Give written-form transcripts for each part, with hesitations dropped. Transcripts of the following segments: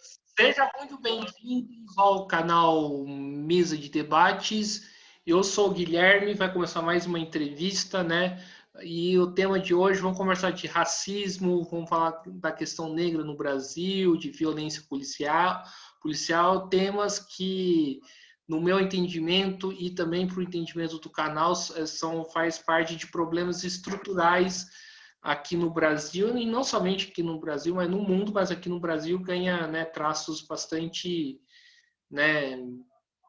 Sejam muito bem-vindos ao canal Mesa de Debates. Eu sou o Guilherme, vai começar mais uma entrevista, né? E o tema de hoje, vamos conversar de racismo, vamos falar da questão negra no Brasil, de violência policial, temas que, no meu entendimento e também para o entendimento do canal, faz parte de problemas estruturais aqui no Brasil, e não somente aqui no Brasil, mas no mundo, mas aqui no Brasil ganha, né, traços bastante, né,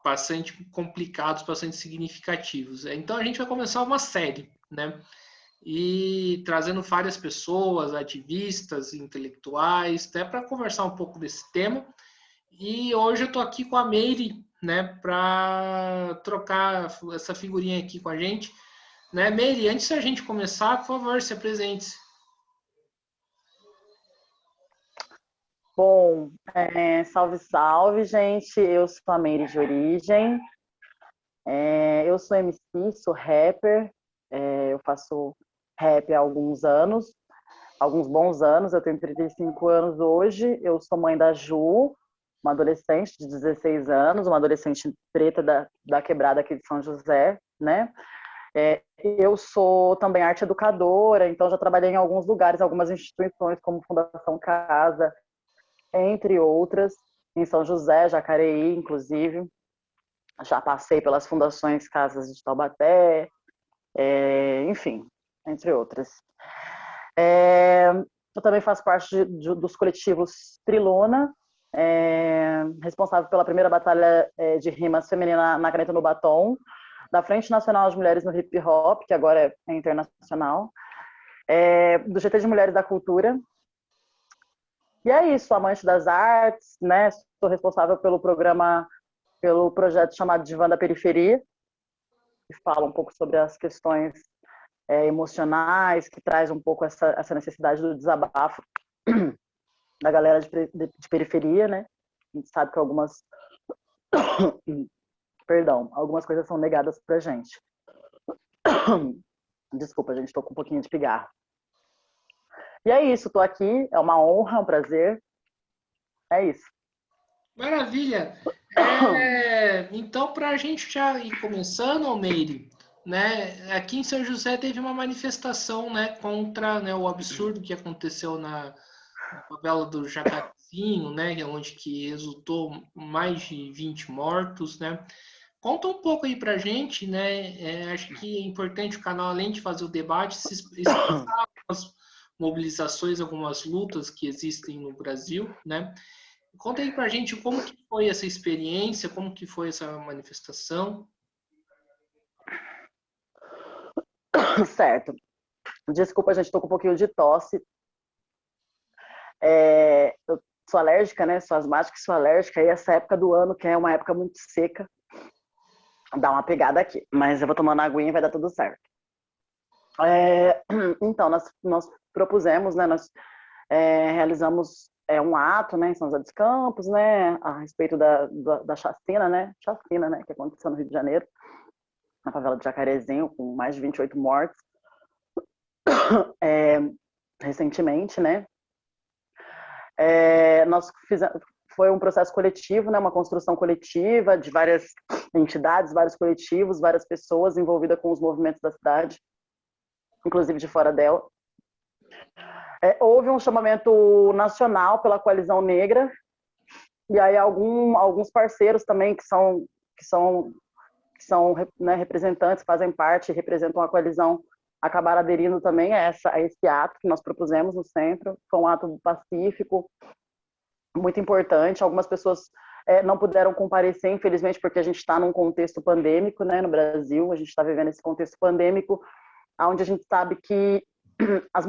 bastante complicados, bastante significativos. Então a gente vai começar uma série, né? E trazendo várias pessoas, ativistas, intelectuais, até para conversar um pouco desse tema. E hoje eu estou aqui com a Meire, né, para trocar essa figurinha aqui com a gente. Né, Meire, antes da gente começar, por favor, se apresente. Bom, salve, salve, gente. Eu sou a Meire de origem. Eu sou MC, sou rapper. Eu faço rap há alguns bons anos. Eu tenho 35 anos hoje. Eu sou mãe da Ju, uma adolescente de 16 anos, uma adolescente preta da quebrada aqui de São José, né? Eu sou também arte educadora, então já trabalhei em alguns lugares, algumas instituições, como Fundação Casa, entre outras, em São José, Jacareí, inclusive. Já passei pelas fundações Casas de Taubaté, enfim, entre outras. Eu também faço parte dos coletivos Trilona, responsável pela primeira batalha de rimas feminina na caneta no batom, da Frente Nacional de Mulheres no Hip Hop, que agora é internacional, do GT de Mulheres da Cultura. E é isso, amante das artes, né? Sou responsável pelo projeto chamado Divã da Periferia, que fala um pouco sobre as questões emocionais, que traz um pouco essa necessidade do desabafo da galera de periferia, né? A gente sabe que algumas coisas são negadas pra gente. Desculpa, gente, tô com um pouquinho de pigarro. E é isso, tô aqui, é uma honra, é um prazer. É isso. Maravilha! Então, para a gente já ir começando, Almeida, né, aqui em São José teve uma manifestação, né, contra, né, o absurdo que aconteceu na favela do Jacarezinho, né, onde que resultou mais de 20 mortos, né? Conta um pouco aí para a gente, né? Acho que é importante o canal, além de fazer o debate, se expressar algumas mobilizações, algumas lutas que existem no Brasil, né? Conta aí pra gente como que foi essa experiência, como que foi essa manifestação. Certo. Desculpa, gente, tô com um pouquinho de tosse. Eu sou alérgica, né? Sou asmática e sou alérgica. E essa época do ano, que é uma época muito seca, dá uma pegada aqui. Mas eu vou tomando aguinha e vai dar tudo certo. Então, nós propusemos, né? Nós realizamos um ato, né? Em São José dos Campos, né? A respeito da chacina, né? Chacina, né? Que aconteceu no Rio de Janeiro, na favela de Jacarezinho, com mais de 28 mortes. Recentemente, né? Foi um processo coletivo, né, uma construção coletiva de várias entidades, vários coletivos, várias pessoas envolvidas com os movimentos da cidade, inclusive de fora dela. Houve um chamamento nacional pela Coalizão Negra, e aí alguns parceiros também que são né, representantes, fazem parte, representam a coalizão, acabaram aderindo também a esse ato que nós propusemos no centro. Foi um ato pacífico, muito importante. Algumas pessoas não puderam comparecer, infelizmente, porque a gente está num contexto pandêmico, né, no Brasil. A gente está vivendo esse contexto pandêmico, onde a gente sabe que as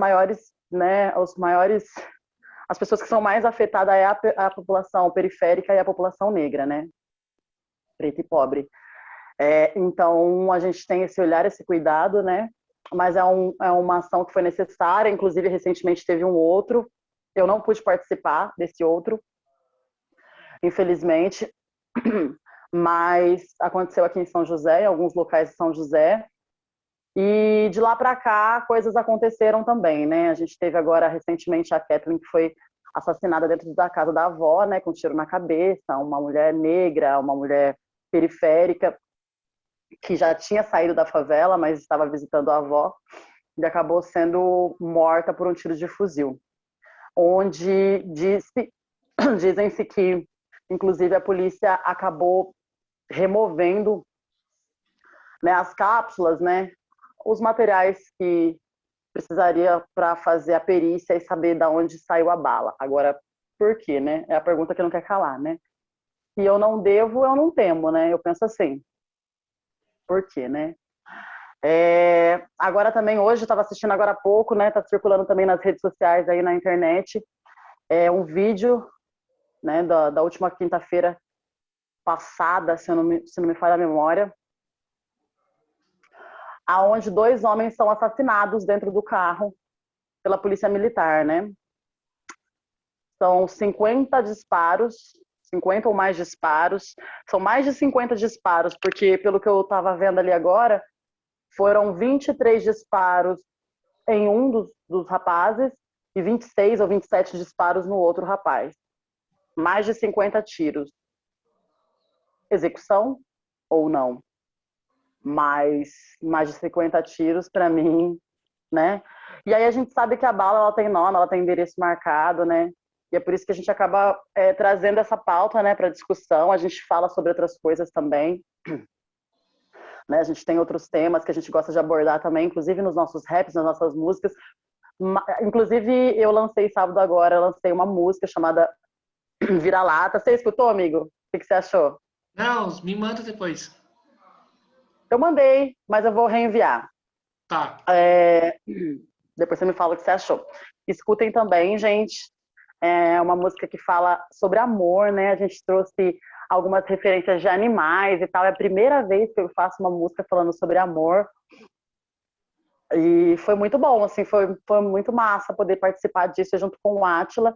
pessoas que são mais afetadas é a população periférica e a população negra, né, preta e pobre. Então, a gente tem esse olhar, esse cuidado, né? Mas é uma ação que foi necessária. Inclusive, recentemente teve um outro. Eu não pude participar desse outro, infelizmente. Mas aconteceu aqui em São José, em alguns locais de São José. E de lá para cá, coisas aconteceram também, né? A gente teve agora, recentemente, a Kathleen, que foi assassinada dentro da casa da avó, né, com tiro na cabeça, uma mulher negra, uma mulher periférica, que já tinha saído da favela, mas estava visitando a avó, e acabou sendo morta por um tiro de fuzil. Onde dizem-se que, inclusive, a polícia acabou removendo, né, as cápsulas, né, os materiais que precisaria para fazer a perícia e saber de onde saiu a bala. Agora, por quê, né? É a pergunta que não quer calar, né? Se eu não devo, eu não temo, né? Eu penso assim. Por quê, né? Agora também, hoje, eu estava assistindo agora há pouco, né? Tá circulando também nas redes sociais, aí na internet, um vídeo, né, da última quinta-feira passada, se não me falha a memória, aonde 2 homens são assassinados dentro do carro pela polícia militar, né? São 50 disparos, 50 ou mais disparos. São mais de 50 disparos, porque pelo que eu estava vendo ali agora, foram 23 disparos em um dos rapazes e 26 ou 27 disparos no outro rapaz. Mais de 50 tiros. Execução ou não? Mas mais de 50 tiros, para mim, né? E aí a gente sabe que a bala, ela tem nome, ela tem endereço marcado, né? E é por isso que a gente acaba trazendo essa pauta, né, para discussão. A gente fala sobre outras coisas também, né? A gente tem outros temas que a gente gosta de abordar também, inclusive nos nossos raps, nas nossas músicas. Inclusive, eu lancei sábado agora, eu lancei uma música chamada Vira-Lata. Você escutou, amigo? O que você achou? Não, me manda depois. Eu mandei, mas eu vou reenviar. Tá. Depois você me fala o que você achou. Escutem também, gente. É uma música que fala sobre amor, né? A gente trouxe algumas referências de animais e tal. É a primeira vez que eu faço uma música falando sobre amor. E foi muito bom, assim, foi muito massa poder participar disso junto com o Átila.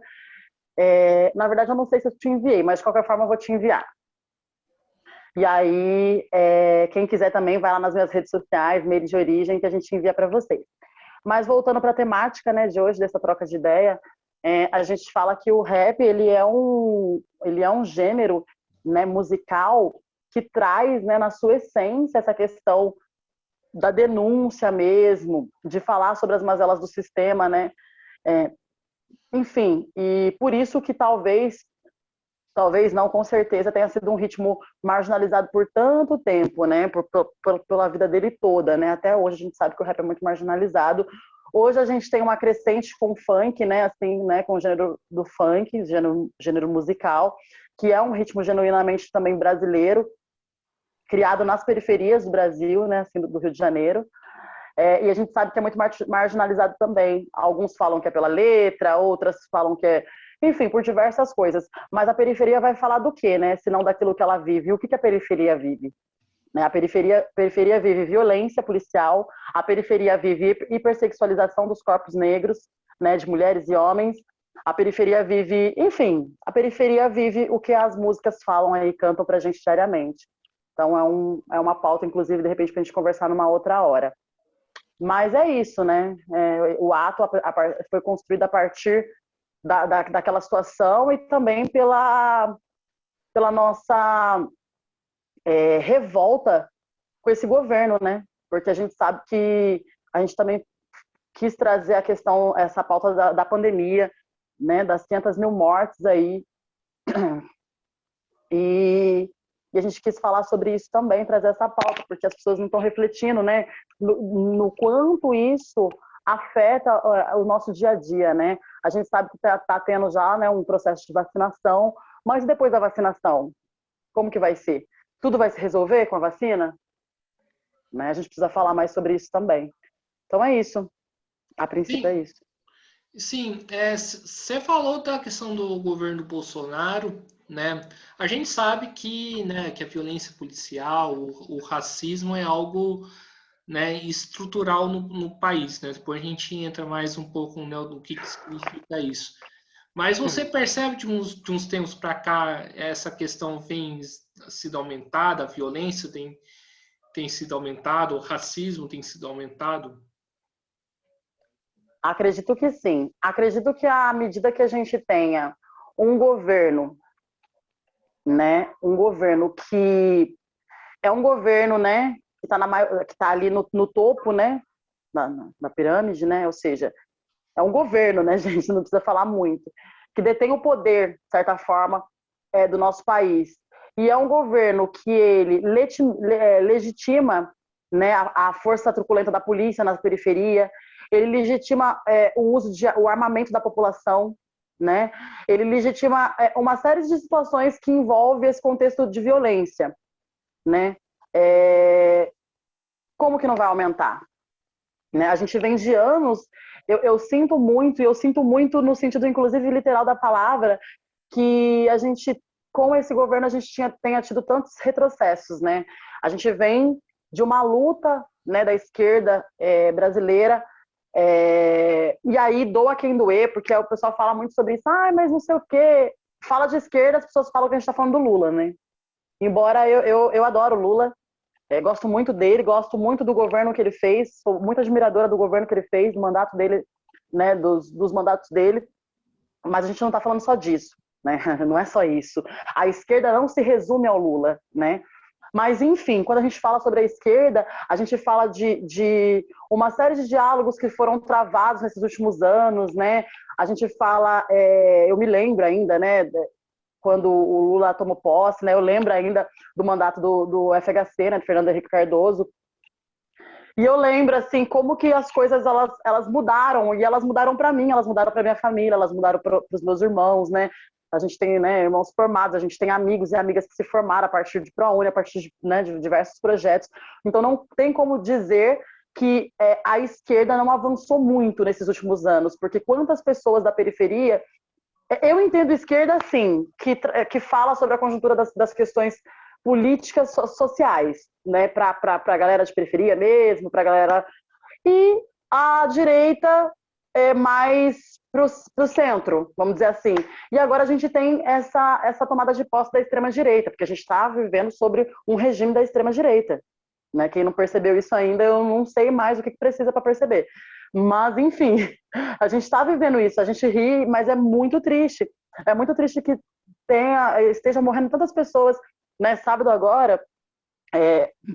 Na verdade, eu não sei se eu te enviei, mas de qualquer forma eu vou te enviar. E aí, quem quiser também vai lá nas minhas redes sociais, Meire de Origem, que a gente envia para vocês. Mas voltando para a temática, né, de hoje, dessa troca de ideia, a gente fala que o rap ele é um gênero, né, musical que traz, né, na sua essência essa questão da denúncia mesmo, de falar sobre as mazelas do sistema, né? Enfim, e por isso que talvez não, com certeza tenha sido um ritmo marginalizado por tanto tempo, né? Pela vida dele toda, né? Até hoje a gente sabe que o rap é muito marginalizado. Hoje a gente tem uma crescente com o funk, né? Assim, né? Com o gênero do funk, gênero musical, que é um ritmo genuinamente também brasileiro, criado nas periferias do Brasil, né? Assim, do Rio de Janeiro. E a gente sabe que é muito marginalizado também. Alguns falam que é pela letra, outras falam que é, enfim, por diversas coisas. Mas a periferia vai falar do quê, né? Se não daquilo que ela vive. E o que a periferia vive? A periferia vive violência policial, a periferia vive hipersexualização dos corpos negros, né, de mulheres e homens. A periferia vive, enfim, a periferia vive o que as músicas falam aí, cantam pra gente diariamente. Então é uma pauta, inclusive, de repente, pra gente conversar numa outra hora. Mas é isso, né? O ato foi construído a partir daquela situação e também pela nossa revolta com esse governo, né? Porque a gente sabe que a gente também quis trazer a questão, essa pauta da pandemia, né? Das 500 mil mortes aí. E a gente quis falar sobre isso também, trazer essa pauta, porque as pessoas não estão refletindo, né, no quanto isso afeta o nosso dia a dia, né? A gente sabe que tá tendo já, né, um processo de vacinação, mas depois da vacinação, como que vai ser? Tudo vai se resolver com a vacina? Né? A gente precisa falar mais sobre isso também. Então é isso. A princípio é isso. Sim, você falou da questão do governo Bolsonaro, né? A gente sabe que, né, que a violência policial, o racismo é algo, né, estrutural no país, né? Depois a gente entra mais um pouco, né, do que significa isso. Mas você percebe de uns tempos para cá essa questão vem sido aumentada, a violência tem sido aumentada, o racismo tem sido aumentado? Acredito que sim. Acredito que à medida que a gente tenha um governo, né, um governo que é um governo, né, que tá ali no topo, né, na pirâmide, né, ou seja, é um governo, né, gente, não precisa falar muito, que detém o poder, de certa forma, do nosso país. E é um governo que ele legitima, né, a força truculenta da polícia na periferia, ele legitima o armamento da população, né? Ele legitima uma série de situações que envolvem esse contexto de violência, né? Como que não vai aumentar? Né? A gente vem de anos, eu sinto muito no sentido, inclusive, literal da palavra, que a gente, com esse governo, a gente tenha tido tantos retrocessos, né? A gente vem de uma luta, né, da esquerda brasileira, e aí doa quem doer, porque o pessoal fala muito sobre isso, mas não sei o quê. Fala de esquerda, as pessoas falam que a gente está falando do Lula, né? Embora eu adoro o Lula, gosto muito dele, gosto muito do governo que ele fez, sou muito admiradora do governo que ele fez, do mandato dele, né, dos mandatos dele, mas a gente não está falando só disso, né? Não é só isso. A esquerda não se resume ao Lula, né? Mas, enfim, quando a gente fala sobre a esquerda, a gente fala de uma série de diálogos que foram travados nesses últimos anos, né? A gente fala, eu me lembro ainda, né, quando o Lula tomou posse, né? Eu lembro ainda do mandato do FHC, né, de Fernando Henrique Cardoso. E eu lembro, assim, como que as coisas, elas mudaram, e elas mudaram para mim, elas mudaram para minha família, elas mudaram para os meus irmãos, né? A gente tem, né, irmãos formados, a gente tem amigos e amigas que se formaram a partir de ProUni, a partir de, né, de diversos projetos. Então, não tem como dizer que a esquerda não avançou muito nesses últimos anos, porque quantas pessoas da periferia... Eu entendo esquerda, assim, que fala sobre a conjuntura das questões políticas sociais, né, para a galera de periferia mesmo, para a galera... E a direita é mais para o centro, vamos dizer assim. E agora a gente tem essa tomada de posse da extrema-direita, porque a gente está vivendo sobre um regime da extrema-direita. Né? Quem não percebeu isso ainda, eu não sei mais o que precisa para perceber. Mas, enfim, a gente está vivendo isso, a gente ri, mas é muito triste. É muito triste que esteja morrendo tantas pessoas. Né? Sábado agora,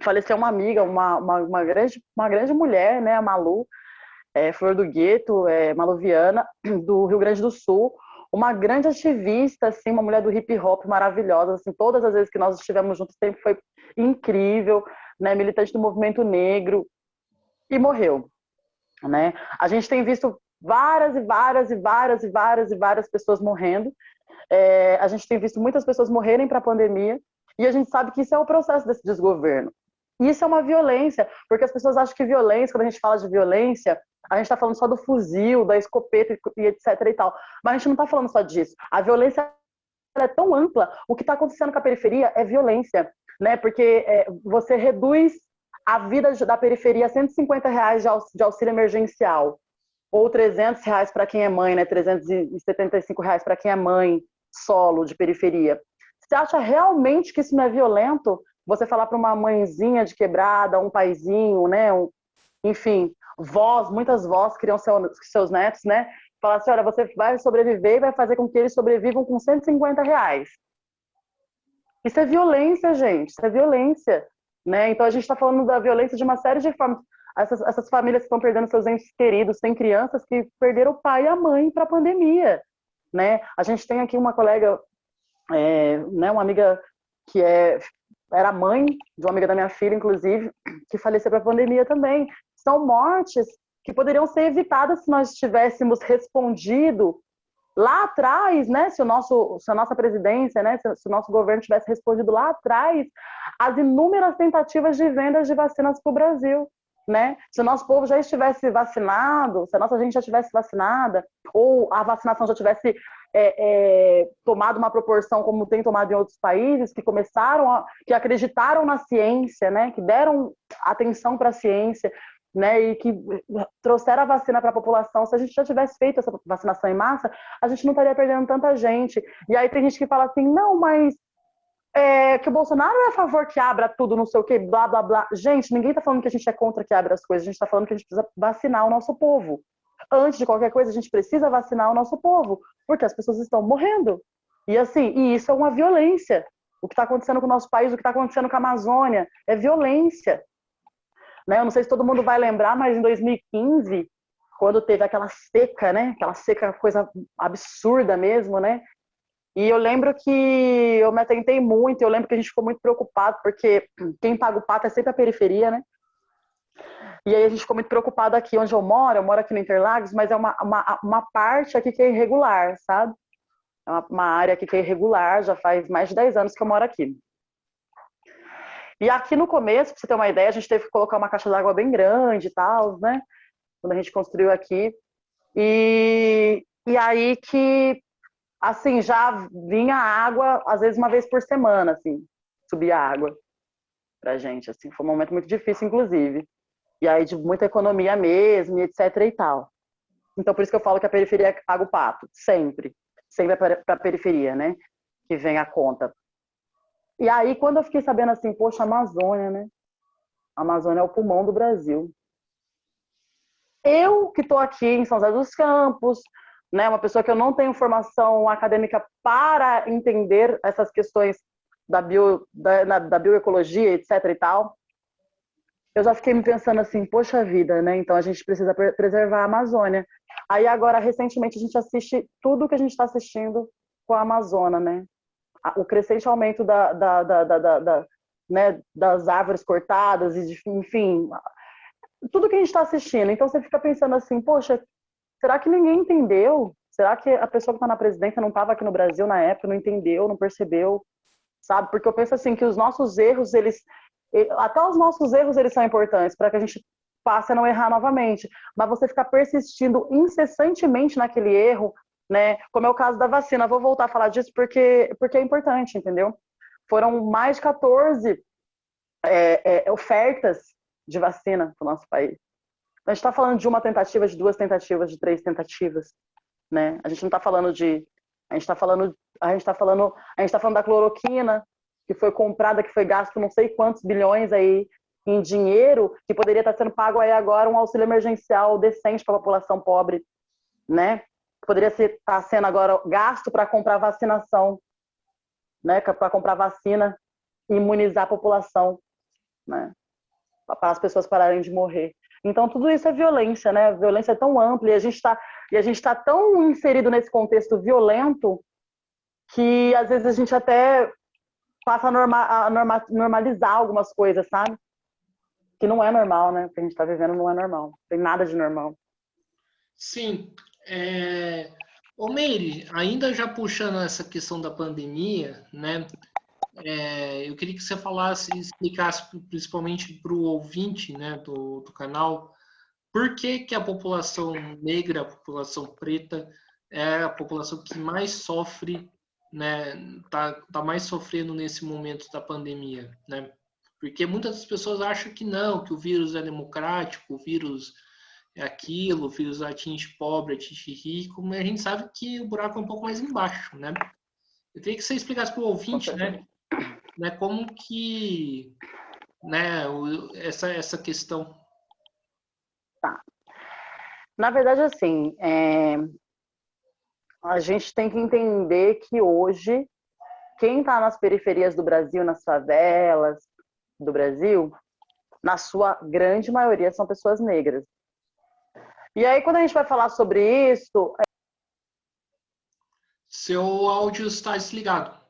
faleceu uma amiga, uma grande mulher, né? A Malu, Flor do Gueto, Malu Viana, do Rio Grande do Sul, uma grande ativista, assim, uma mulher do hip hop maravilhosa, assim, todas as vezes que nós estivemos juntos sempre foi incrível, né? Militante do movimento negro, e morreu, né? A gente tem visto várias e várias e várias e várias e várias pessoas morrendo. A gente tem visto muitas pessoas morrerem para a pandemia, e a gente sabe que isso é o processo desse desgoverno. E isso é uma violência, porque as pessoas acham que violência, quando a gente fala de violência, a gente está falando só do fuzil, da escopeta e etc e tal. Mas a gente não está falando só disso. A violência é tão ampla. O que está acontecendo com a periferia é violência, né? Porque você reduz a vida da periferia a R$ 150 de auxílio emergencial, ou R$ 300 para quem é mãe, né? R$ 375 para quem é mãe solo de periferia. Você acha realmente que isso não é violento? Você falar para uma mãezinha de quebrada, um paizinho, né? Enfim, muitas vós criam seus netos, né? Falar assim, olha, você vai sobreviver e vai fazer com que eles sobrevivam com R$ 150. Isso é violência, gente. Isso é violência. Né? Então a gente está falando da violência de uma série de formas. Essas famílias que estão perdendo seus entes queridos, tem crianças que perderam o pai e a mãe para a pandemia. Né? A gente tem aqui uma colega, né, uma amiga que era mãe de uma amiga da minha filha, inclusive, que faleceu para a pandemia também. São mortes que poderiam ser evitadas se nós tivéssemos respondido lá atrás, né, se a nossa presidência, né, se o nosso governo tivesse respondido lá atrás às inúmeras tentativas de vendas de vacinas para o Brasil, né? Se o nosso povo já estivesse vacinado, se a nossa gente já estivesse vacinada, ou a vacinação já tivesse tomado uma proporção como tem tomado em outros países, que acreditaram na ciência, né, que deram atenção para a ciência, né, e que trouxeram a vacina para a população. Se a gente já tivesse feito essa vacinação em massa, a gente não estaria perdendo tanta gente. E aí tem gente que fala assim, não, mas que o Bolsonaro é a favor que abra tudo, não sei o quê, blá, blá, blá. Gente, ninguém está falando que a gente é contra que abra as coisas, a gente está falando que a gente precisa vacinar o nosso povo. antes de qualquer coisa, a gente precisa vacinar o nosso povo, porque as pessoas estão morrendo. E assim, e isso é uma violência. O que está acontecendo com o nosso país, o que está acontecendo com a Amazônia, é violência. Né? Eu não sei se todo mundo vai lembrar, mas em 2015, quando teve aquela seca, né? Aquela seca, coisa absurda mesmo, né? E eu lembro que eu me atentei muito, eu lembro que a gente ficou muito preocupado, porque quem paga o pato é sempre a periferia, né? E aí a gente ficou muito preocupado aqui onde eu moro aqui no Interlagos, mas é uma parte aqui que é irregular, sabe? É uma área aqui que é irregular, já faz mais de 10 anos que eu moro aqui. E aqui no começo, pra você ter uma ideia, a gente teve que colocar uma caixa d'água bem grande e tal, né? Quando a gente construiu aqui. E aí que, assim, já vinha água, às vezes uma vez por semana, assim, subia água pra gente, assim. Foi um momento muito difícil, inclusive. E aí de muita economia mesmo, e etc e tal. Então, por isso que eu falo que a periferia paga o pato, sempre. Sempre para a periferia, né? Que vem a conta. E aí, quando eu fiquei sabendo assim, poxa, a Amazônia, né? A Amazônia é o pulmão do Brasil. Eu que estou aqui em São José dos Campos, né? Uma pessoa que eu não tenho formação acadêmica para entender essas questões da bioecologia, etc e tal. Eu já fiquei me pensando assim, poxa vida, né? Então a gente precisa preservar a Amazônia. Aí agora, recentemente, a gente assiste tudo que a gente está assistindo com a Amazônia, né? O crescente aumento né, das árvores cortadas, e enfim, tudo que a gente está assistindo. Então você fica pensando assim, poxa, será que ninguém entendeu? Será que a pessoa que está na presidência não estava aqui no Brasil na época, não entendeu, não percebeu? Sabe? Porque eu penso assim, que os nossos erros, até os nossos erros, eles são importantes para que a gente passe a não errar novamente. Mas você ficar persistindo incessantemente naquele erro, né? Como é o caso da vacina. Vou voltar a falar disso porque é importante, entendeu? Foram mais de 14 ofertas de vacina para o nosso país. A gente está falando de uma tentativa, de 2 tentativas, de 3 tentativas, né? A gente não está falando de... A gente está falando da cloroquina, que foi comprada, que foi gasto não sei quantos bilhões aí em dinheiro, que poderia estar sendo pago aí agora um auxílio emergencial decente para a população pobre, né? Poderia estar sendo agora gasto para comprar vacinação, né? Para comprar vacina e imunizar a população, né? Para as pessoas pararem de morrer. Então, tudo isso é violência, né? A violência é tão ampla e a gente tá tão inserido nesse contexto violento que, às vezes, a gente até passa a normalizar algumas coisas, sabe? Que não é normal, né? O que a gente está vivendo não é normal. Não tem nada de normal. Sim. Ô Meire, ainda já puxando essa questão da pandemia, né? Eu queria que você falasse, explicasse principalmente para o ouvinte, né, do canal, por que que a população negra, a população preta, é a população que mais sofre, né, tá mais sofrendo nesse momento da pandemia, né? Porque muitas pessoas acham que não, que o vírus é democrático, o vírus é aquilo, o vírus atinge pobre, atinge rico, mas a gente sabe que o buraco é um pouco mais embaixo, né? Eu queria que você explicasse para o ouvinte, né, como que, né, essa questão. Tá. Na verdade, assim, a gente tem que entender que hoje, quem está nas periferias do Brasil, nas favelas do Brasil, na sua grande maioria são pessoas negras. E aí, quando a gente vai falar sobre isso... Seu áudio está desligado.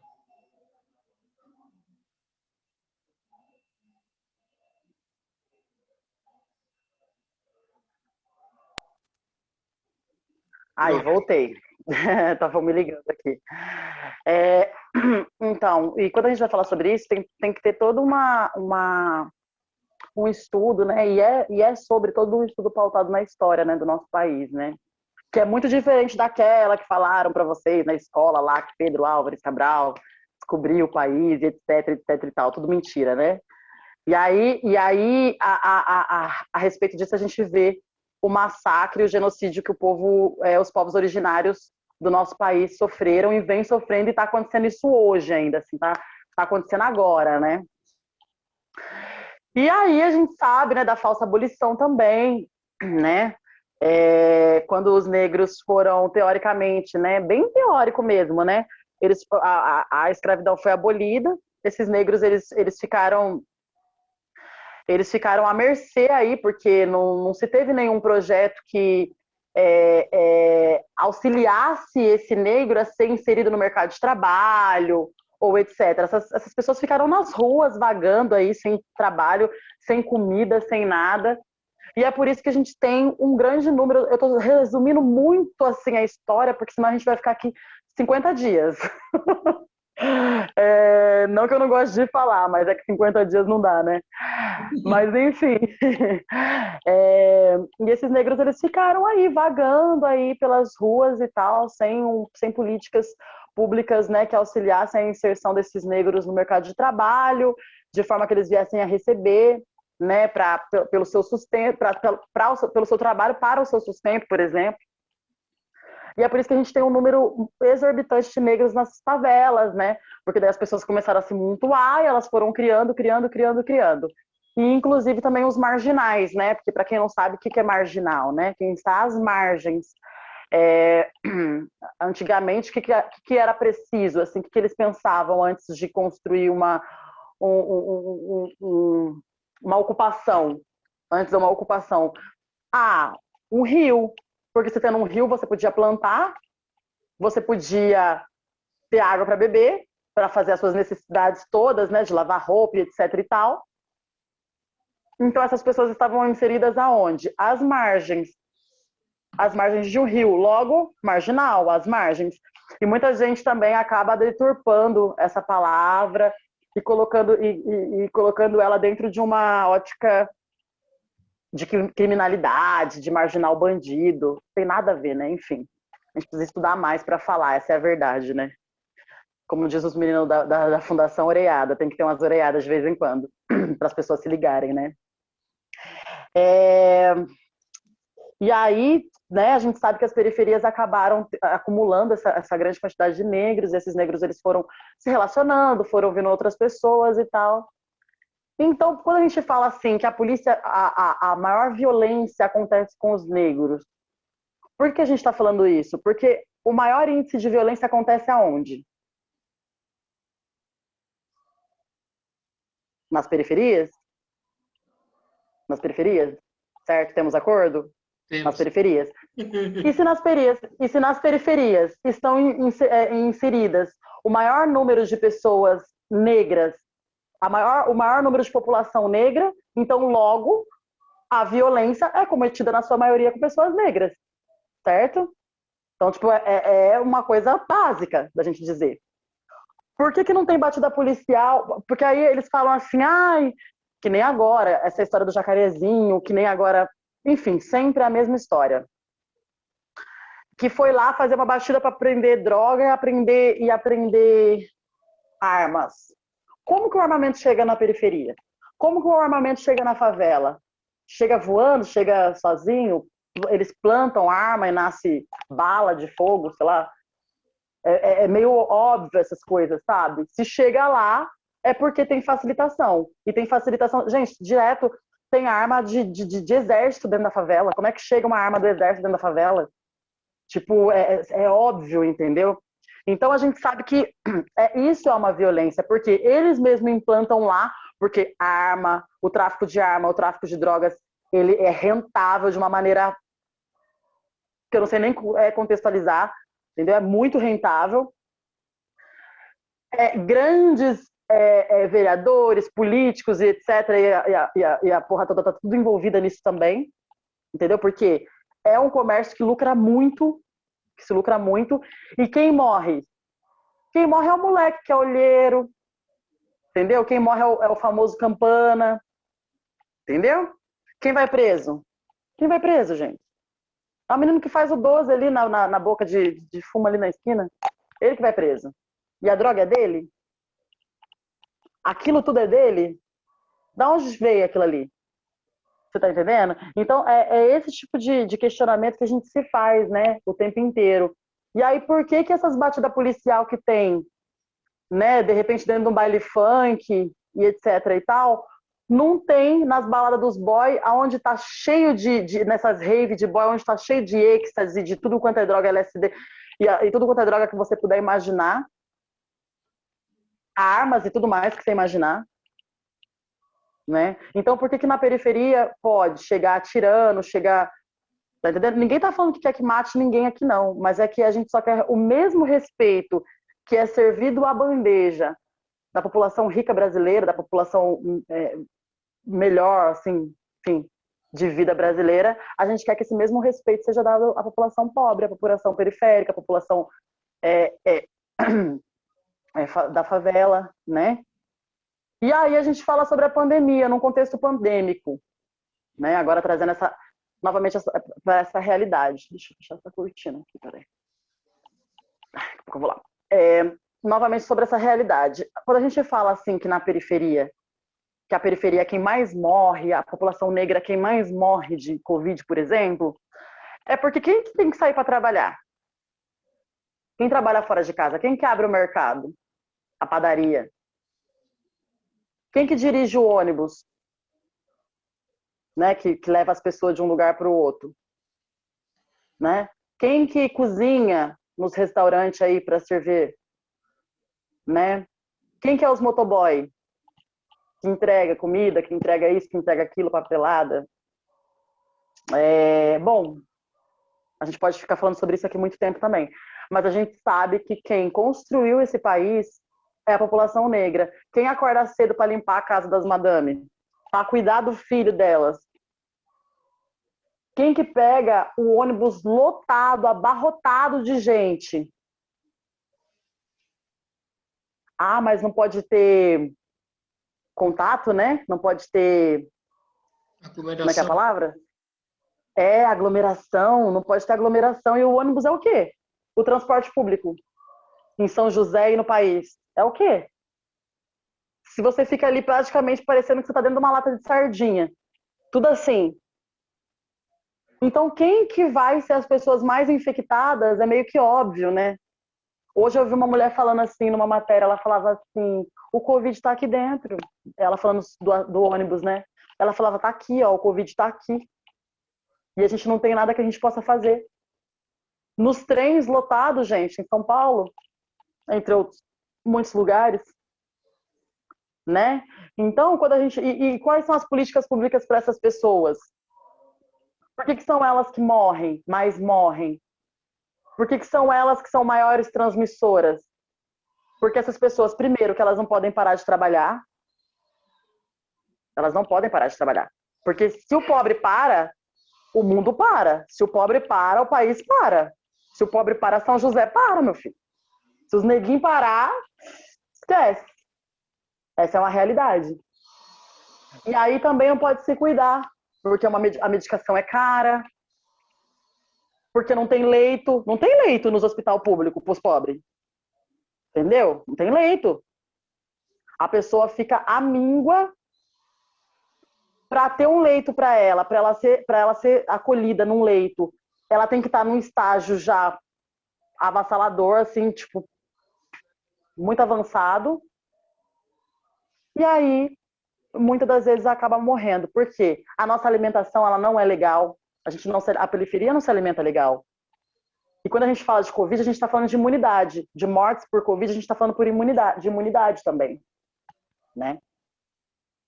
Aí, voltei. Estavam me ligando aqui. Então, e quando a gente vai falar sobre isso, tem que ter todo um estudo, né? E é sobre todo um estudo pautado na história, né, do nosso país, né? Que é muito diferente daquela que falaram para vocês na escola lá, que Pedro Álvares Cabral descobriu o país, etc, etc e tal. Tudo mentira, né? E aí a respeito disso, a gente vê o massacre, o genocídio que os povos originários do nosso país sofreram e vem sofrendo, e está acontecendo isso hoje ainda, assim, tá acontecendo agora, né? E aí a gente sabe, né, da falsa abolição também, né? Quando os negros foram, teoricamente, né, bem teórico mesmo, né, a escravidão foi abolida, esses negros, eles ficaram à mercê aí, porque não se teve nenhum projeto que auxiliasse esse negro a ser inserido no mercado de trabalho, ou etc. Essas pessoas ficaram nas ruas, vagando aí, sem trabalho, sem comida, sem nada. E é por isso que a gente tem um grande número. Eu estou resumindo muito assim a história, porque senão a gente vai ficar aqui 50 dias. Não que eu não goste de falar, mas é que 50 dias não dá, né? Mas enfim. E esses negros, eles ficaram aí, vagando aí pelas ruas e tal, sem políticas públicas, né, que auxiliassem a inserção desses negros no mercado de trabalho, de forma que eles viessem a receber, né, pelo seu sustento, pelo seu trabalho para o seu sustento, por exemplo. E é por isso que a gente tem um número exorbitante de negros nas favelas, né? Porque daí as pessoas começaram a se montuar e elas foram criando. E inclusive também os marginais, né? Porque para quem não sabe o que é marginal, né? Quem está às margens. Antigamente, o que era preciso? Assim, o que eles pensavam antes de construir uma ocupação? Antes de uma ocupação. Um rio. Porque você tendo um rio, você podia plantar, você podia ter água para beber, para fazer as suas necessidades todas, né, de lavar roupa, etc e tal. Então essas pessoas estavam inseridas aonde? Às margens de um rio, logo marginal, às margens. E muita gente também acaba deturpando essa palavra e colocando ela dentro de uma ótica de criminalidade, de marginal bandido, tem nada a ver, né? Enfim, a gente precisa estudar mais para falar, essa é a verdade, né? Como diz os meninos da Fundação Oreada, tem que ter umas oreadas de vez em quando, para as pessoas se ligarem, né? E aí, né, a gente sabe que as periferias acabaram acumulando essa grande quantidade de negros, e esses negros eles foram se relacionando, foram vendo outras pessoas e tal. Então, quando a gente fala assim que a polícia, a maior violência acontece com os negros, por que a gente está falando isso? Porque o maior índice de violência acontece aonde? Nas periferias? Nas periferias? Certo? Temos acordo? Temos. Nas periferias. E se nas periferias estão inseridas o maior número de pessoas negras, o maior número de população negra, então logo a violência é cometida na sua maioria com pessoas negras, certo? Então, tipo, é uma coisa básica da gente dizer. Por que não tem batida policial? Porque aí eles falam assim, que nem agora, essa história do Jacarezinho, que nem agora, enfim, sempre a mesma história. Que foi lá fazer uma batida para aprender droga e aprender armas. Como que o armamento chega na periferia? Como que o armamento chega na favela? Chega voando, chega sozinho? Eles plantam arma e nasce bala de fogo, sei lá. É meio óbvio essas coisas, sabe? Se chega lá, é porque tem facilitação. E tem facilitação... Gente, direto tem arma de exército dentro da favela. Como é que chega uma arma do exército dentro da favela? Tipo, é óbvio, entendeu? Então a gente sabe que isso é uma violência, porque eles mesmos implantam lá, porque o tráfico de arma, o tráfico de drogas, ele é rentável de uma maneira que eu não sei nem contextualizar, entendeu? É muito rentável. Grandes vereadores, políticos e etc. E a porra toda tá tudo envolvida nisso também, entendeu? Porque é um comércio que se lucra muito. E quem morre? Quem morre é o moleque, que é olheiro, entendeu? Quem morre é o famoso campana, entendeu? Quem vai preso? Quem vai preso, gente? É o menino que faz o 12 ali na boca de fumo ali na esquina. Ele que vai preso. E a droga é dele? Aquilo tudo é dele? Da onde veio aquilo ali? Você tá entendendo? Então, é esse tipo de questionamento que a gente se faz, né? O tempo inteiro. E aí, por que essas batidas policial que tem, né? De repente, dentro de um baile funk e etc e tal, não tem nas baladas dos boy, aonde tá cheio nessas raves de boy, onde tá cheio de êxtase, de tudo quanto é droga LSD, e tudo quanto é droga que você puder imaginar, armas e tudo mais que você imaginar, né? Então, por que que na periferia pode chegar atirando, chegar... Tá entendendo? Ninguém tá falando que quer que mate ninguém aqui, não, mas é que a gente só quer o mesmo respeito que é servido à bandeja da população rica brasileira, da população melhor, assim, enfim, de vida brasileira, a gente quer que esse mesmo respeito seja dado à população pobre, à população periférica, à população da favela, né? E aí a gente fala sobre a pandemia, num contexto pandêmico, né? Agora trazendo novamente essa realidade. Deixa eu fechar essa cortina aqui, peraí. Eu vou lá. Novamente sobre essa realidade. Quando a gente fala assim que na periferia, que a periferia é quem mais morre, a população negra é quem mais morre de Covid, por exemplo, é porque quem que tem que sair para trabalhar? Quem trabalha fora de casa? Quem que abre o mercado? A padaria? Quem que dirige o ônibus? Né? Que leva as pessoas de um lugar para o outro? Né? Quem que cozinha nos restaurantes aí para servir? Né? Quem que é os motoboy? Que entrega comida, que entrega isso, que entrega aquilo, papelada. Bom, a gente pode ficar falando sobre isso aqui muito tempo também, mas a gente sabe que quem construiu esse país é a população negra. Quem acorda cedo para limpar a casa das madame, para cuidar do filho delas? Quem que pega o ônibus lotado, abarrotado de gente? Ah, mas não pode ter contato, né? Não pode ter... Como é que é a palavra? Aglomeração, não pode ter aglomeração. E o ônibus é o quê? O transporte público em São José e no país. É o quê? Se você fica ali praticamente parecendo que você está dentro de uma lata de sardinha. Tudo assim. Então, quem que vai ser as pessoas mais infectadas é meio que óbvio, né? Hoje eu vi uma mulher falando assim, numa matéria, ela falava assim, o Covid está aqui dentro. Ela falando do ônibus, né? Ela falava, tá aqui, ó, o Covid está aqui. E a gente não tem nada que a gente possa fazer. Nos trens lotados, gente, em São Paulo, entre outros, muitos lugares, né? Então, quando a gente... E quais são as políticas públicas para essas pessoas? Por que são elas que morrem, mais morrem? Por que são elas que são maiores transmissoras? Porque essas pessoas, primeiro, que elas não podem parar de trabalhar. Elas não podem parar de trabalhar. Porque se o pobre para, o mundo para. Se o pobre para, o país para. Se o pobre para, São José para, meu filho. Se os neguinhos parar, esquece. Essa é uma realidade. E aí também não pode se cuidar, porque a medicação é cara, porque não tem leito. Não tem leito nos hospitais públicos para os pobres. Entendeu? Não tem leito. A pessoa fica à míngua para ter um leito para ela ser acolhida num leito. Ela tem que estar num estágio já avassalador, assim, tipo, muito avançado. E aí, muitas das vezes acaba morrendo. Por quê? A nossa alimentação, ela não é legal. A periferia não se alimenta legal. E quando a gente fala de Covid, a gente está falando de imunidade. De mortes por Covid, a gente está falando de imunidade também. Né?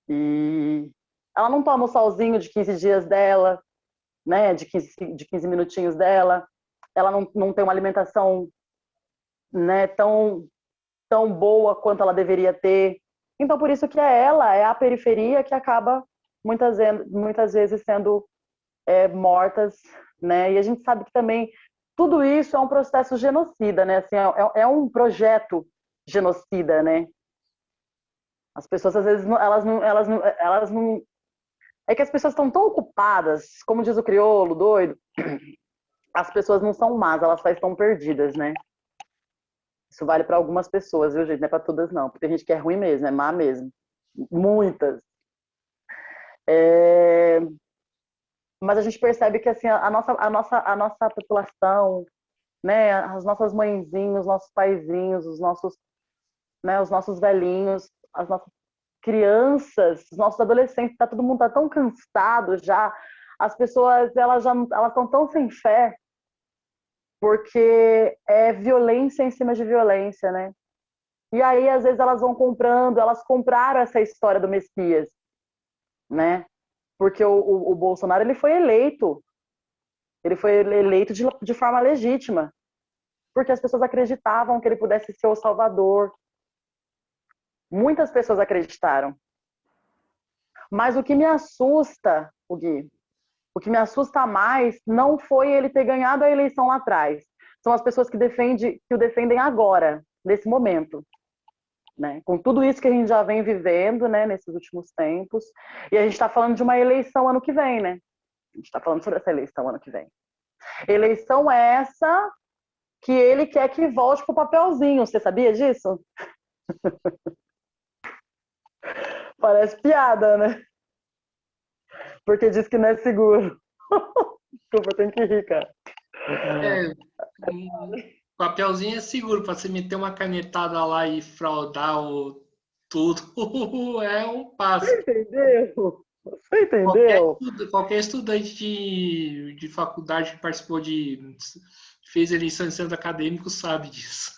E ela não toma o solzinho de 15 dias dela, né? De 15 minutinhos dela. Ela não tem uma alimentação, né, tão boa quanto ela deveria ter. Então, por isso que é a periferia que acaba muitas vezes sendo mortas, né? E a gente sabe que também tudo isso é um processo genocida, né? Assim, é um projeto genocida, né? As pessoas, às vezes, elas não... É que as pessoas estão tão ocupadas, como diz o crioulo doido, as pessoas não são más, elas só estão perdidas, né? Isso vale para algumas pessoas, viu, gente? Não é para todas, não. Porque a gente que é ruim mesmo, é má mesmo. Muitas. Mas a gente percebe que assim, a nossa população, né? As nossas mãezinhas, os nossos paizinhos, os nossos velhinhos, crianças, os nossos adolescentes, todo mundo tá tão cansado já, as pessoas elas estão tão sem fé, porque é violência em cima de violência, né? E aí, às vezes, elas vão comprando, elas compraram essa história do Messias, né? Porque o Bolsonaro, ele foi eleito de forma legítima, porque as pessoas acreditavam que ele pudesse ser o Salvador. Muitas pessoas acreditaram. Mas o que me assusta, o Gui, o que me assusta mais não foi ele ter ganhado a eleição lá atrás. São as pessoas que o defendem agora, nesse momento. Né? Com tudo isso que a gente já vem vivendo, né, nesses últimos tempos. E a gente está falando de uma eleição ano que vem, né? A gente está falando sobre essa eleição ano que vem. Eleição essa que ele quer que volte pro papelzinho. Você sabia disso? Parece piada, né? Porque diz que não é seguro. Desculpa, eu tenho que rir, cara. Papelzinho é seguro para você meter uma canetada lá e fraudar tudo. É um passo. Você entendeu? Você entendeu? Qualquer estudante de faculdade que participou fez eleição em centro acadêmico sabe disso.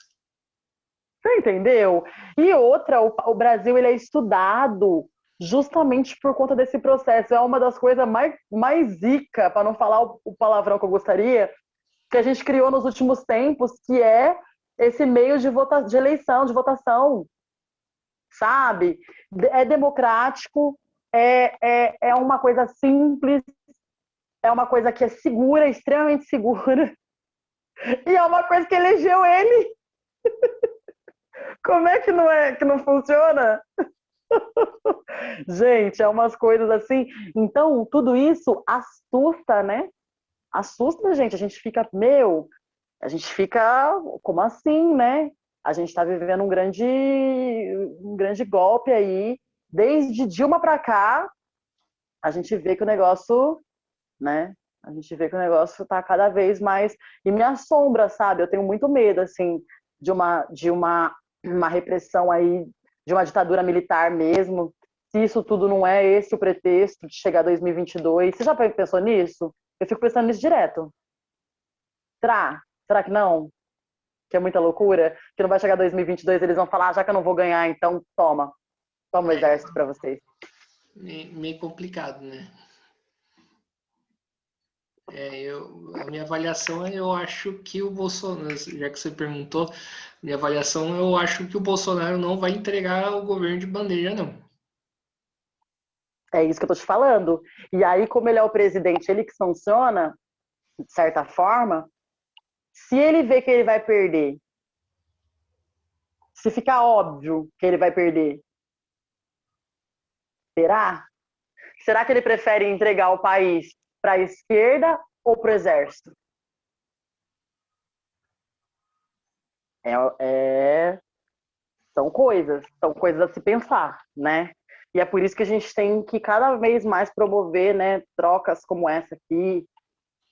Você entendeu? E outra, o Brasil ele é estudado justamente por conta desse processo. É uma das coisas mais zica, para não falar o palavrão que eu gostaria, que a gente criou nos últimos tempos, que é esse meio de eleição, de votação, sabe? É democrático, é uma coisa simples, é uma coisa que é segura, extremamente segura, e é uma coisa que elegeu ele. Como é que não funciona? Gente, é umas coisas assim. Então, tudo isso assusta, né? Assusta, gente. A gente fica, a gente fica, como assim, né? A gente está vivendo um grande golpe aí. Desde Dilma para cá, a gente vê que o negócio, né? A gente vê que o negócio está cada vez mais e me assombra, sabe? Eu tenho muito medo, assim, uma repressão aí, de uma ditadura militar mesmo. Se isso tudo não é esse o pretexto de chegar a 2022. Você já pensou nisso? Eu fico pensando nisso direto. Será? Será que não? Que é muita loucura? Que não vai chegar 2022, eles vão falar, já que eu não vou ganhar, então toma o exército para vocês. Meio complicado, né? A minha avaliação, eu acho que o Bolsonaro, já que você perguntou, minha avaliação, eu acho que o Bolsonaro não vai entregar o governo de bandeja, não. É isso que eu tô te falando. E aí, como ele é o presidente, ele que sanciona, de certa forma, se ele vê que ele vai perder, se ficar óbvio que ele vai perder, será? Será que ele prefere entregar o país para a esquerda ou para o exército? São coisas a se pensar, né? E é por isso que a gente tem que cada vez mais promover, né, trocas como essa aqui,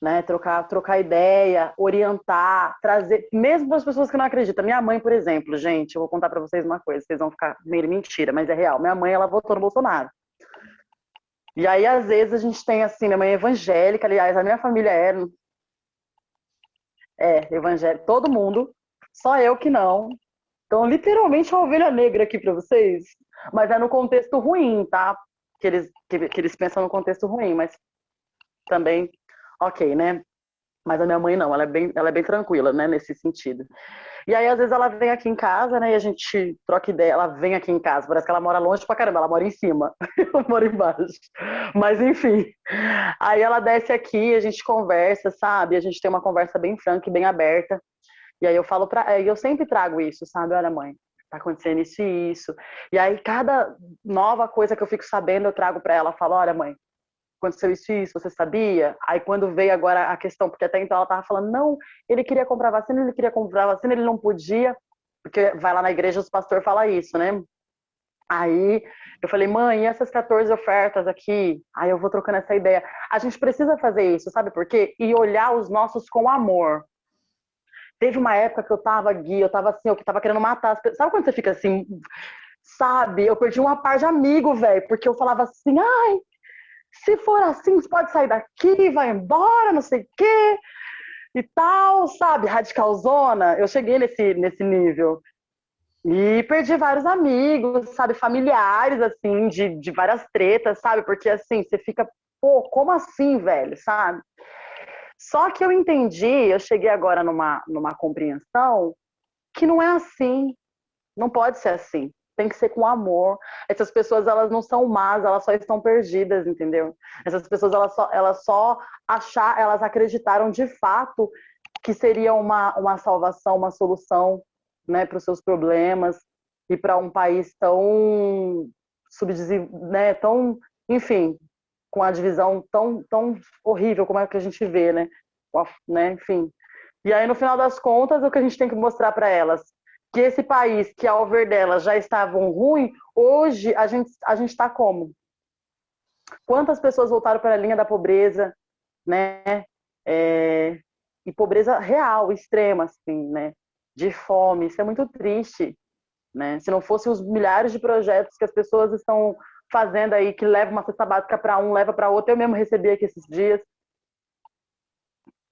né, trocar ideia, orientar, trazer, mesmo para as pessoas que não acreditam. Minha mãe, por exemplo, gente, eu vou contar para vocês uma coisa, vocês vão ficar meio mentira, mas é real. Minha mãe, ela votou no Bolsonaro. E aí, às vezes, a gente tem, assim, minha mãe é evangélica, aliás, a minha família é evangélica, todo mundo, só eu que não. Então, literalmente, uma ovelha negra aqui para vocês, mas é no contexto ruim, tá? Que eles pensam no contexto ruim, mas também, ok, né? Mas a minha mãe não, ela é bem tranquila, né, nesse sentido. E aí, às vezes, ela vem aqui em casa, né, e a gente troca ideia, ela vem aqui em casa, parece que ela mora longe pra caramba, ela mora em cima, eu moro embaixo. Mas, enfim, aí ela desce aqui, a gente conversa, sabe? A gente tem uma conversa bem franca e bem aberta. E aí eu falo eu sempre trago isso, sabe? Olha, mãe, tá acontecendo isso e isso. E aí, cada nova coisa que eu fico sabendo, eu trago pra ela, falo, olha, mãe, aconteceu isso e isso, você sabia? Aí quando veio agora a questão, porque até então ela tava falando, não, ele queria comprar vacina, ele não podia, porque vai lá na igreja, os pastores falam isso, né? Aí eu falei, mãe, e essas 14 ofertas aqui? Aí eu vou trocando essa ideia. A gente precisa fazer isso, sabe por quê? E olhar os nossos com amor. Teve uma época que eu tava, Gui, eu tava assim, eu tava querendo matar as pessoas. Sabe quando você fica assim, sabe? Eu perdi uma par de amigo, velho, porque eu falava assim, ai, se for assim, você pode sair daqui, vai embora, não sei o quê, e tal, sabe? Radicalzona. Eu cheguei nesse nível. E perdi vários amigos, sabe? Familiares, assim, de várias tretas, sabe? Porque, assim, você fica, pô, como assim, velho, sabe? Só que eu entendi, eu cheguei agora numa compreensão que não é assim, não pode ser assim. Tem que ser com amor. Essas pessoas, elas não são más, elas só estão perdidas, entendeu? Essas pessoas, elas acreditaram de fato que seria uma salvação, uma solução, né, para os seus problemas e para um país tão subdesenvolvido, né, tão, enfim, com a divisão tão horrível como é que a gente vê, né, enfim. E aí, no final das contas, o que a gente tem que mostrar para elas? Que esse país, que ao ver delas já estavam ruim, hoje a gente está como? Quantas pessoas voltaram para a linha da pobreza, né? E pobreza real, extrema, assim, né? De fome. Isso é muito triste, né? Se não fosse os milhares de projetos que as pessoas estão fazendo aí, que levam uma cesta básica para um, leva para outro, eu mesmo recebi aqui esses dias.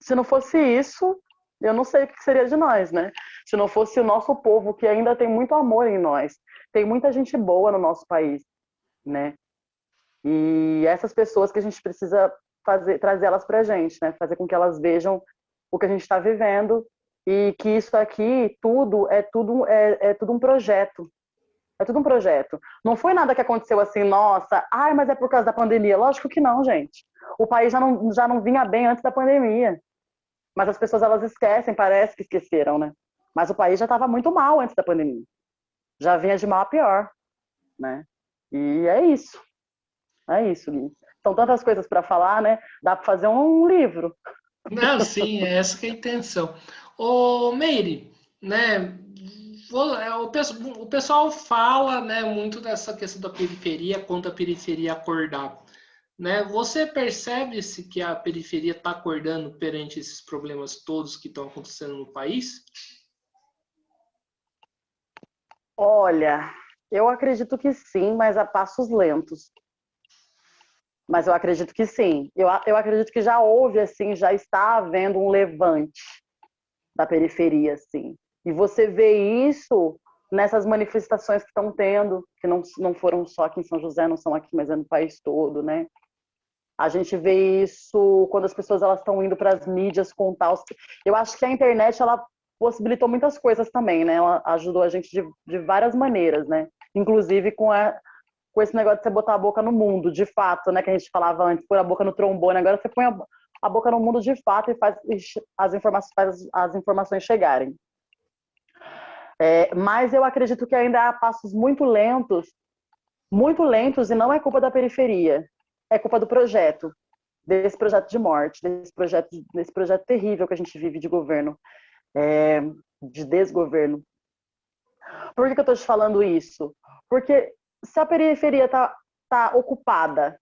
Se não fosse isso, eu não sei o que seria de nós, né? Se não fosse o nosso povo, que ainda tem muito amor em nós. Tem muita gente boa no nosso país, né? E essas pessoas que a gente precisa trazer elas pra gente, né? Fazer com que elas vejam o que a gente está vivendo e que isso aqui tudo um projeto. É tudo um projeto. Não foi nada que aconteceu assim, nossa, ai, mas é por causa da pandemia. Lógico que não, gente. O país já não vinha bem antes da pandemia. Mas as pessoas, elas esquecem, parece que esqueceram, né? Mas o país já estava muito mal antes da pandemia. Já vinha de mal a pior, né? E é isso. É isso, Gui. São tantas coisas para falar, né? Dá para fazer um livro. Não, sim, é essa que é a intenção. Ô, Meire, né? O pessoal fala, né, muito dessa questão da periferia, quanto a periferia acordar, né? Você percebe-se que a periferia está acordando perante esses problemas todos que estão acontecendo no país? Olha, eu acredito que sim, mas a passos lentos. Mas eu acredito que sim. Eu acredito que já houve, assim, já está havendo um levante da periferia, assim. E você vê isso nessas manifestações que estão tendo, que não foram só aqui em São José, não são aqui, mas é no país todo, né? A gente vê isso quando as pessoas elas estão indo para as mídias contar os... Eu acho que a internet ela possibilitou muitas coisas também, né? Ela ajudou a gente de várias maneiras, né? Inclusive com esse negócio de você botar a boca no mundo, de fato, né? Que a gente falava antes, pôr a boca no trombone. Agora você põe a boca no mundo de fato e faz as informações chegarem. Mas eu acredito que ainda há passos muito lentos, e não é culpa da periferia, é culpa do projeto, desse projeto de morte, desse projeto terrível que a gente vive de governo, de desgoverno. Por que eu estou te falando isso? Porque se a periferia tá ocupada,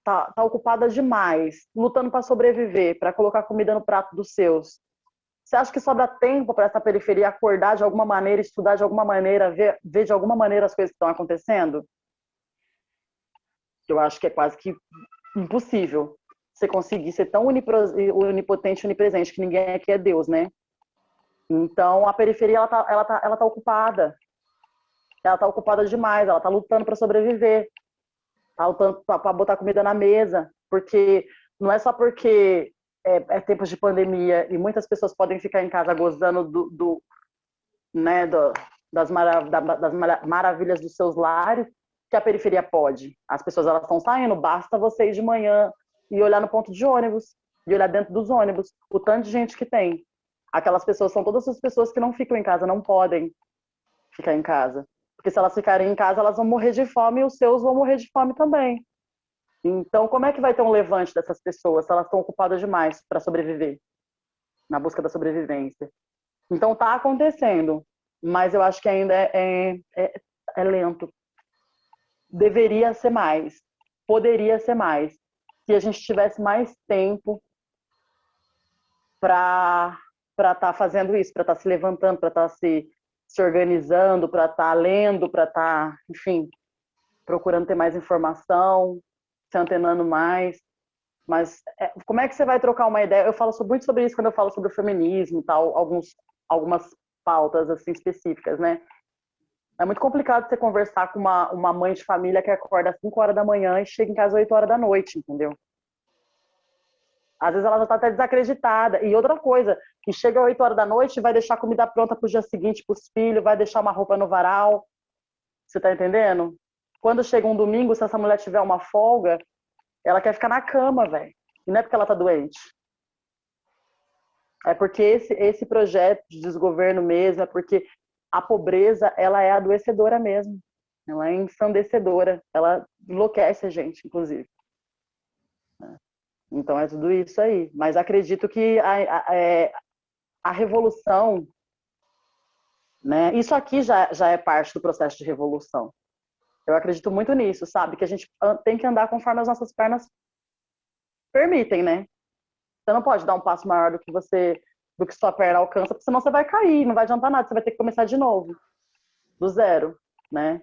tá ocupada demais, lutando para sobreviver, para colocar comida no prato dos seus, você acha que sobra tempo para essa periferia acordar de alguma maneira, estudar de alguma maneira, ver de alguma maneira as coisas que estão acontecendo? Eu acho que é quase que impossível você conseguir ser tão onipotente, onipresente, que ninguém aqui é Deus, né? Então, a periferia, ela tá ocupada. Ela tá ocupada demais, ela tá lutando para sobreviver, tá lutando para botar comida na mesa, porque não é só porque é tempos de pandemia e muitas pessoas podem ficar em casa gozando né, das maravilhas dos seus lares, que a periferia pode. As pessoas elas estão saindo, basta você ir de manhã e olhar no ponto de ônibus, e olhar dentro dos ônibus, o tanto de gente que tem. Aquelas pessoas são todas as pessoas que não ficam em casa, não podem ficar em casa. Porque se elas ficarem em casa, elas vão morrer de fome e os seus vão morrer de fome também. Então, como é que vai ter um levante dessas pessoas se elas estão ocupadas demais para sobreviver, na busca da sobrevivência? Então, está acontecendo, mas eu acho que ainda é lento. Deveria ser mais, poderia ser mais. Se a gente tivesse mais tempo para estar fazendo isso, para estar se levantando, para estar se organizando, para estar lendo, para estar, enfim, procurando ter mais informação, se antenando mais. Mas como é que você vai trocar uma ideia? Eu falo muito sobre isso quando eu falo sobre o feminismo e tal, algumas pautas assim específicas, né? É muito complicado você conversar com uma mãe de família que acorda às 5 horas da manhã e chega em casa às 8 horas da noite, entendeu? Às vezes ela já está até desacreditada. E outra coisa, que chega às 8 horas da noite e vai deixar a comida pronta para o dia seguinte para os filhos, vai deixar uma roupa no varal. Você tá entendendo? Quando chega um domingo, se essa mulher tiver uma folga, ela quer ficar na cama, velho. E não é porque ela tá doente. É porque esse projeto de desgoverno mesmo, é porque a pobreza, ela é adoecedora mesmo. Ela é ensandecedora. Ela enlouquece a gente, inclusive. Então é tudo isso aí. Mas acredito que a revolução, né? Isso aqui já é parte do processo de revolução. Eu acredito muito nisso, sabe? Que a gente tem que andar conforme as nossas pernas permitem, né? Você não pode dar um passo maior do que sua perna alcança, porque senão você vai cair, não vai adiantar nada, você vai ter que começar de novo, do zero, né?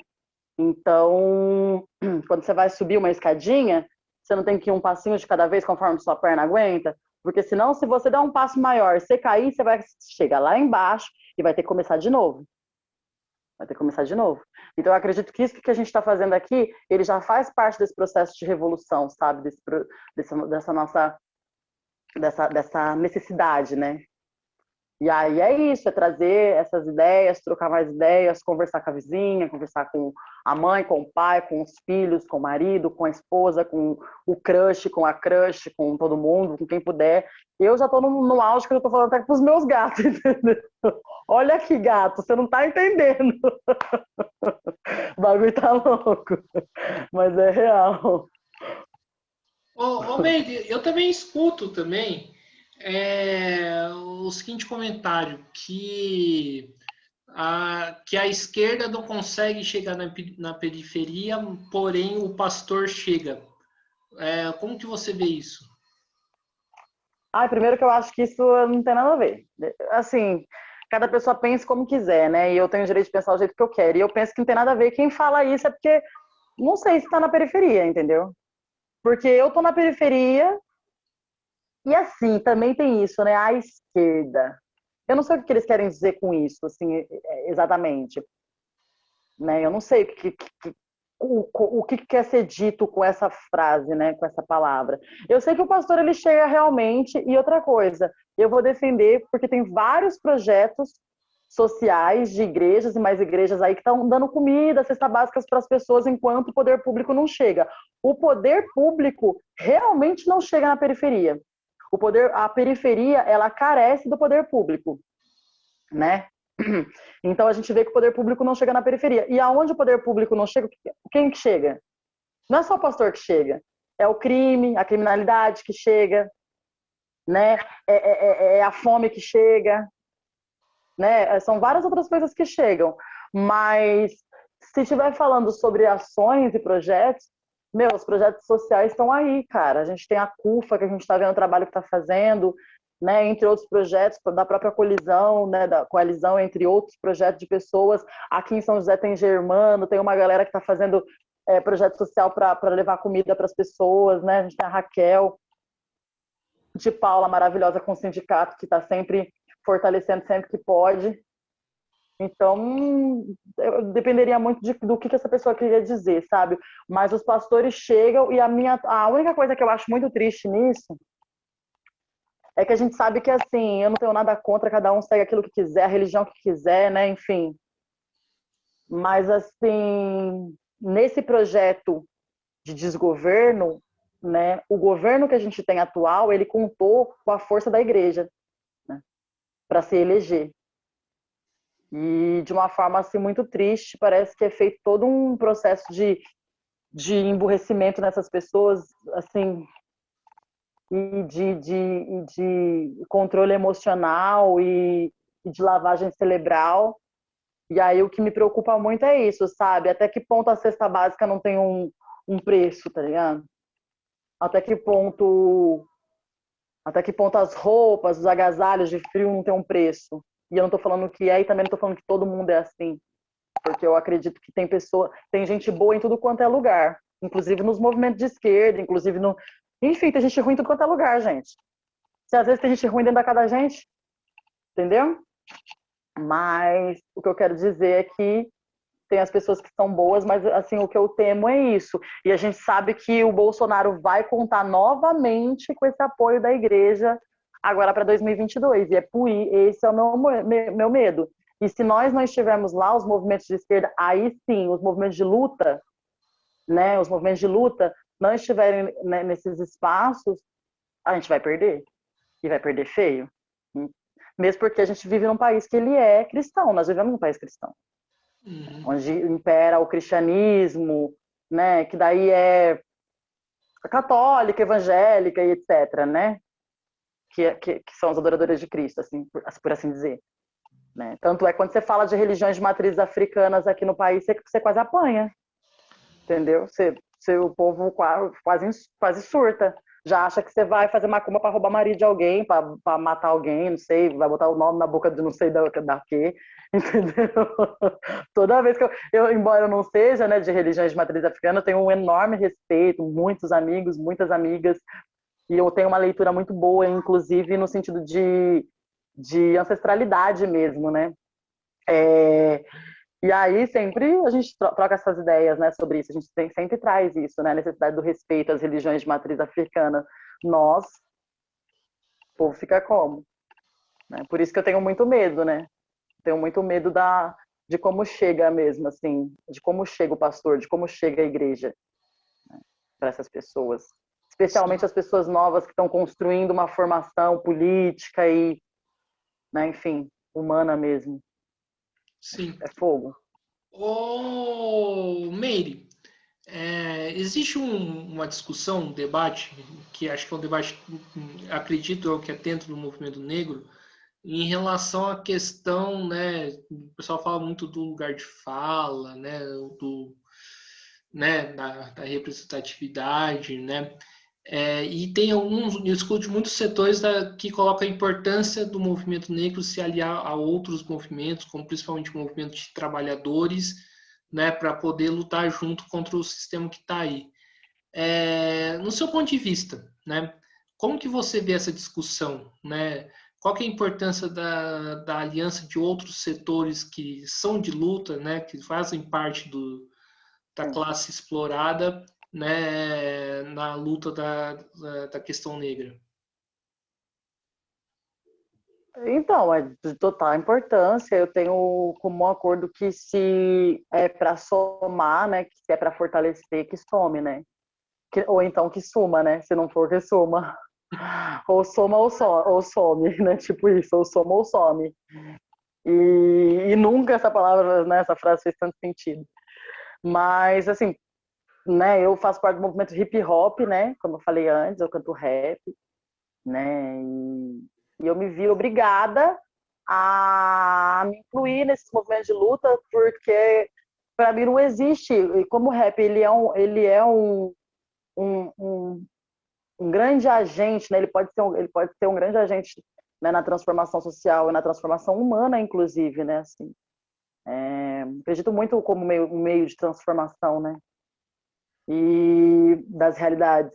Então, quando você vai subir uma escadinha, você não tem que ir um passinho de cada vez conforme sua perna aguenta, porque senão, se você der um passo maior, você cair, você vai chegar lá embaixo e vai ter que começar de novo. Vai ter que começar de novo. Então, eu acredito que isso que a gente está fazendo aqui, ele já faz parte desse processo de revolução, sabe? Dessa necessidade, né? E aí é isso, é trazer essas ideias, trocar mais ideias, conversar com a vizinha, conversar com a mãe, com o pai, com os filhos, com o marido, com a esposa, com o crush, com a crush, com todo mundo, com quem puder. Eu já tô no auge que eu tô falando até pros meus gatos, entendeu? Olha aqui, gato, você não tá entendendo. O bagulho tá louco, mas é real. Ô, Meire, eu também escuto também o seguinte comentário, que a esquerda não consegue chegar na periferia, porém o pastor chega. Como que você vê isso? Primeiro que eu acho que isso não tem nada a ver. Assim, cada pessoa pensa como quiser, né? E eu tenho o direito de pensar do jeito que eu quero. E eu penso que não tem nada a ver. Quem fala isso é porque não sei se tá na periferia, entendeu? Porque eu tô na periferia e assim, também tem isso, né? A esquerda. Eu não sei o que eles querem dizer com isso, assim, exatamente. Né? Eu não sei o que quer ser dito com essa frase, né? Com essa palavra. Eu sei que o pastor ele chega realmente, e outra coisa, eu vou defender porque tem vários projetos sociais de igrejas e mais igrejas aí que estão dando comida, cesta básicas para as pessoas enquanto o poder público não chega. O poder público realmente não chega na periferia. A periferia, ela carece do poder público, né? Então a gente vê que o poder público não chega na periferia. E aonde o poder público não chega, quem que chega? Não é só o pastor que chega. É o crime, a criminalidade que chega, né? É a fome que chega, né? São várias outras coisas que chegam. Mas se estiver falando sobre ações e projetos, os projetos sociais estão aí, cara. A gente tem a CUFA, que a gente está vendo o trabalho que está fazendo, né, entre outros projetos da própria coalizão, né, da coalizão entre outros projetos de pessoas. Aqui em São José tem Germano, tem uma galera que está fazendo projeto social para levar comida para as pessoas, né? A gente tem a Raquel de Paula, maravilhosa com o sindicato, que está sempre fortalecendo sempre que pode. Então, dependeria muito do que essa pessoa queria dizer, sabe? Mas os pastores chegam e a única coisa que eu acho muito triste nisso é que a gente sabe que, assim, eu não tenho nada contra, cada um segue aquilo que quiser, a religião que quiser, né? Enfim. Mas, assim, nesse projeto de desgoverno, né? O governo que a gente tem atual, ele contou com a força da igreja, né? Para se eleger. E de uma forma assim muito triste, parece que é feito todo um processo de emburrecimento nessas pessoas, assim, e de controle emocional e de lavagem cerebral. E aí o que me preocupa muito é isso, sabe? Até que ponto a cesta básica não tem um preço, tá ligado? Até que ponto as roupas, os agasalhos de frio não tem um preço, E eu não tô falando que é, e também não tô falando que todo mundo é assim. Porque eu acredito que tem gente boa em tudo quanto é lugar. Inclusive nos movimentos de esquerda, inclusive no... Enfim, tem gente ruim em tudo quanto é lugar, gente. Se às vezes tem gente ruim dentro da casa da gente, entendeu? Mas o que eu quero dizer é que tem as pessoas que são boas, mas assim, o que eu temo é isso. E a gente sabe que o Bolsonaro vai contar novamente com esse apoio da igreja agora para 2022. Esse é o meu medo. E se nós não estivermos lá, os movimentos de esquerda, aí sim, os movimentos de luta, né, os movimentos de luta, não estiverem, né, nesses espaços, a gente vai perder. E vai perder feio. Mesmo porque a gente vive num país que ele é cristão, nós vivemos num país cristão. Onde impera o cristianismo, né, que daí é católica, evangélica e etc, né, que são os adoradores de Cristo, assim, por assim dizer. Né? Tanto é quando você fala de religiões de matrizes africanas aqui no país, você quase apanha, entendeu? O povo quase surta. Já acha que você vai fazer macumba para roubar marido de alguém, para matar alguém, não sei, vai botar o nome na boca de não sei da quê, entendeu? Toda vez que embora eu não seja, né, de religiões de matriz africana, eu tenho um enorme respeito, muitos amigos, muitas amigas, e eu tenho uma leitura muito boa, inclusive no sentido de ancestralidade mesmo, né? E aí sempre a gente troca essas ideias, né, sobre isso, a gente sempre traz isso, né, a necessidade do respeito às religiões de matriz africana. Nós, o povo fica como? Né? Por isso que eu tenho muito medo, né? Tenho muito medo de como chega mesmo, assim, de como chega o pastor, de como chega a igreja, né, para essas pessoas. Especialmente as pessoas novas que estão construindo uma formação política e, né, enfim, humana mesmo. Sim. É fogo. Ô, Meire, existe uma discussão, um debate, que acho que é um debate, acredito eu, que é dentro do movimento negro, em relação à questão, né, o pessoal fala muito do lugar de fala, né, da representatividade, né, e tem alguns, eu escuto muitos setores que colocam a importância do movimento negro se aliar a outros movimentos, como principalmente o movimento de trabalhadores, né, para poder lutar junto contra o sistema que está aí. No seu ponto de vista, né, como que você vê essa discussão, né? Qual que é a importância da aliança de outros setores que são de luta, né, que fazem parte da classe explorada, né, na luta da questão negra? Então, é de total importância. Eu tenho como um acordo que se é para somar, né, que se é para fortalecer, que some, né? Ou então que suma, né? Se não for, que suma. Ou soma ou some, né? Tipo isso, ou soma ou some. E nunca essa palavra, né, essa frase fez tanto sentido. Mas, assim, né, eu faço parte do movimento hip hop, né? Como eu falei antes, eu canto rap, né? E eu me vi obrigada a me incluir nesses movimentos de luta, porque para mim não existe, como o rap um, um, um grande agente, né? Ele pode ser um grande agente, né, na transformação social e na transformação humana, inclusive, né? Assim, acredito muito como um meio de transformação, né? E das realidades.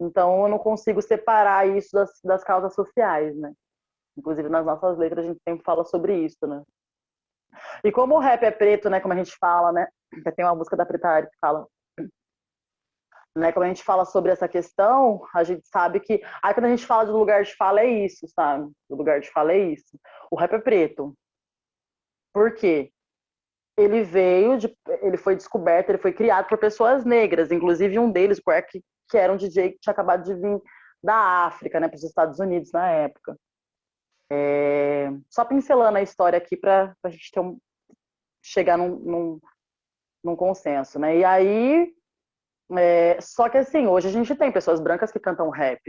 Então, eu não consigo separar isso das causas sociais, né? Inclusive, nas nossas letras, a gente sempre fala sobre isso, né? E como o rap é preto, né? Como a gente fala, né? Tem uma música da Preta Ari que fala, né? Como a gente fala sobre essa questão, a gente sabe que... Aí, quando a gente fala do lugar de fala, é isso, sabe? Do lugar de fala é isso. O rap é preto. Por quê? Ele foi descoberto, ele foi criado por pessoas negras, inclusive um deles, o Quirk, que era um DJ que tinha acabado de vir da África, né, para os Estados Unidos na época. Só pincelando a história aqui para a gente chegar num consenso, né? E aí, só que assim, hoje a gente tem pessoas brancas que cantam rap.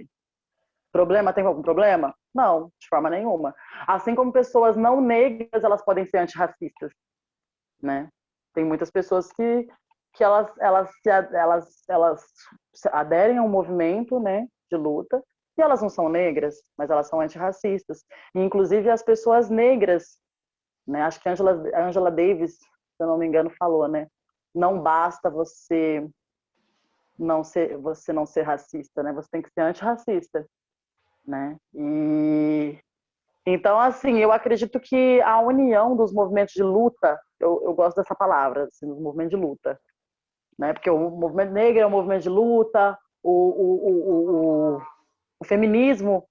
Tem algum problema? Não, de forma nenhuma. Assim como pessoas não negras, elas podem ser antirracistas, né? Tem muitas pessoas que elas se aderem a um movimento, né, de luta E elas não são negras, mas elas são antirracistas. E, inclusive, as pessoas negras, né? Acho que a Angela Davis, se eu não me engano, falou, né? Não basta você não ser racista, né? Você tem que ser antirracista, né? E então, assim, eu acredito que a união dos movimentos de luta, eu gosto dessa palavra, assim, dos movimentos de luta, né? Porque o movimento negro é um movimento de luta, o feminismo,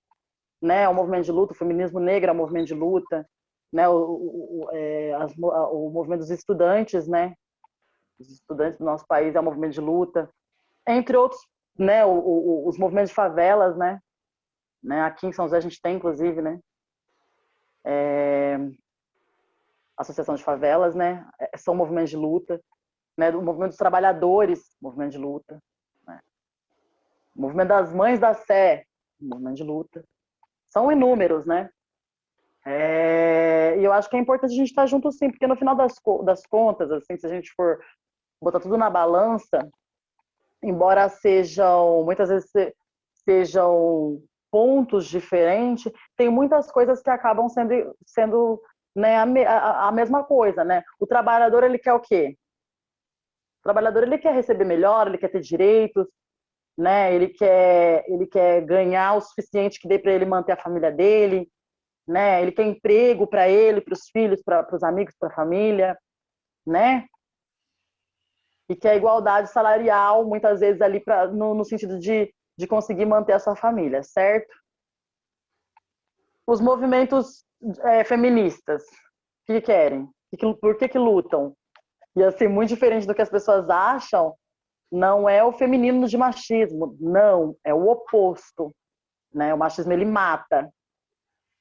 né, é um movimento de luta, o feminismo negro é um movimento de luta, né? O movimento dos estudantes, né? Os estudantes do nosso país é um movimento de luta, entre outros, né? Os movimentos de favelas, né? Aqui em São José a gente tem, inclusive, né? Associação de Favelas, né? São movimentos de luta, né? O movimento dos trabalhadores, movimento de luta, né? O movimento das mães da Sé, movimento de luta. São inúmeros, né? E eu acho que é importante a gente estar junto, sim, porque no final das contas, assim, se a gente for botar tudo na balança, embora muitas vezes sejam pontos diferentes, tem muitas coisas que acabam sendo né, a mesma coisa, né? O trabalhador, ele quer o quê? O trabalhador, ele quer receber melhor, ele quer ter direitos, né? Ele quer ganhar o suficiente que dê para ele manter a família dele, né? Ele quer emprego para ele, para os filhos, para os amigos, para a família, né? E quer igualdade salarial, muitas vezes ali no sentido de conseguir manter a sua família, certo? Os movimentos feministas, o que querem? Por que lutam? E assim, muito diferente do que as pessoas acham, não é o feminino de machismo, não, é o oposto, né? O machismo, ele mata,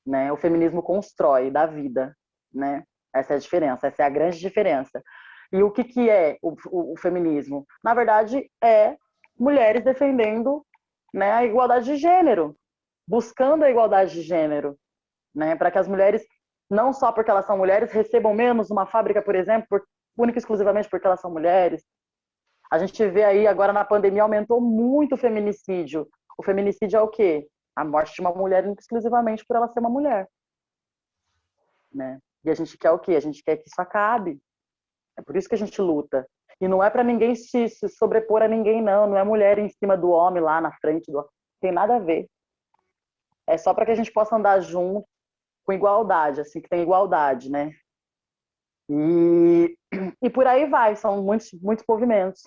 né? O feminismo constrói, dá vida, né? Essa é a diferença, essa é a grande diferença. E o que é o feminismo? Na verdade, é mulheres defendendo, né, a igualdade de gênero, buscando a igualdade de gênero, né? Para que as mulheres, não só porque elas são mulheres, recebam menos numa fábrica, por exemplo, única e exclusivamente porque elas são mulheres. A gente vê aí, agora na pandemia, aumentou muito o feminicídio. O feminicídio é o quê? A morte de uma mulher única e exclusivamente por ela ser uma mulher, né? E a gente quer o quê? A gente quer que isso acabe. É por isso que a gente luta. E não é para ninguém se sobrepor a ninguém, não. Não é mulher em cima do homem lá na frente. Tem nada a ver. É só para que a gente possa andar junto com igualdade, assim, que tem igualdade, né? E por aí vai, são muitos, muitos movimentos.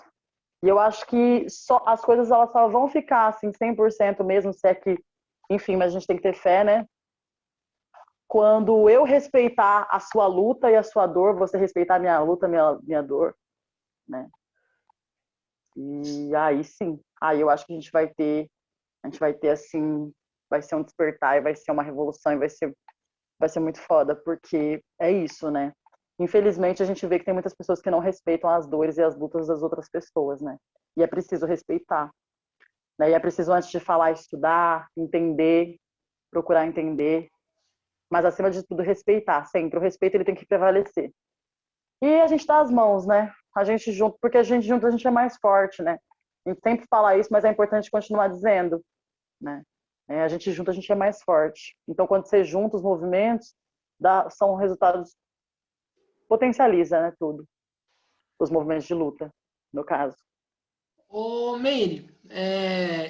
E eu acho que as coisas elas só vão ficar assim 100% mesmo, se é que, enfim, mas a gente tem que ter fé, né? Quando eu respeitar a sua luta e a sua dor, você respeitar a minha luta, minha dor, né? E aí sim, aí eu acho que a gente vai ter assim, vai ser um despertar e vai ser uma revolução e vai ser muito foda, porque é isso, né? Infelizmente a gente vê que tem muitas pessoas que não respeitam as dores e as lutas das outras pessoas, né? E é preciso respeitar, né? E é preciso antes de falar, estudar, entender, procurar entender, mas acima de tudo respeitar, sempre. O respeito ele tem que prevalecer. E a gente dá as mãos, né? A gente junto, porque a gente junto a gente é mais forte, né? A gente sempre fala isso, mas é importante continuar dizendo, né? A gente junto a gente é mais forte. Então quando você junta os movimentos, são resultados, potencializa, né, tudo. Os movimentos de luta, no caso. Ô, Meire,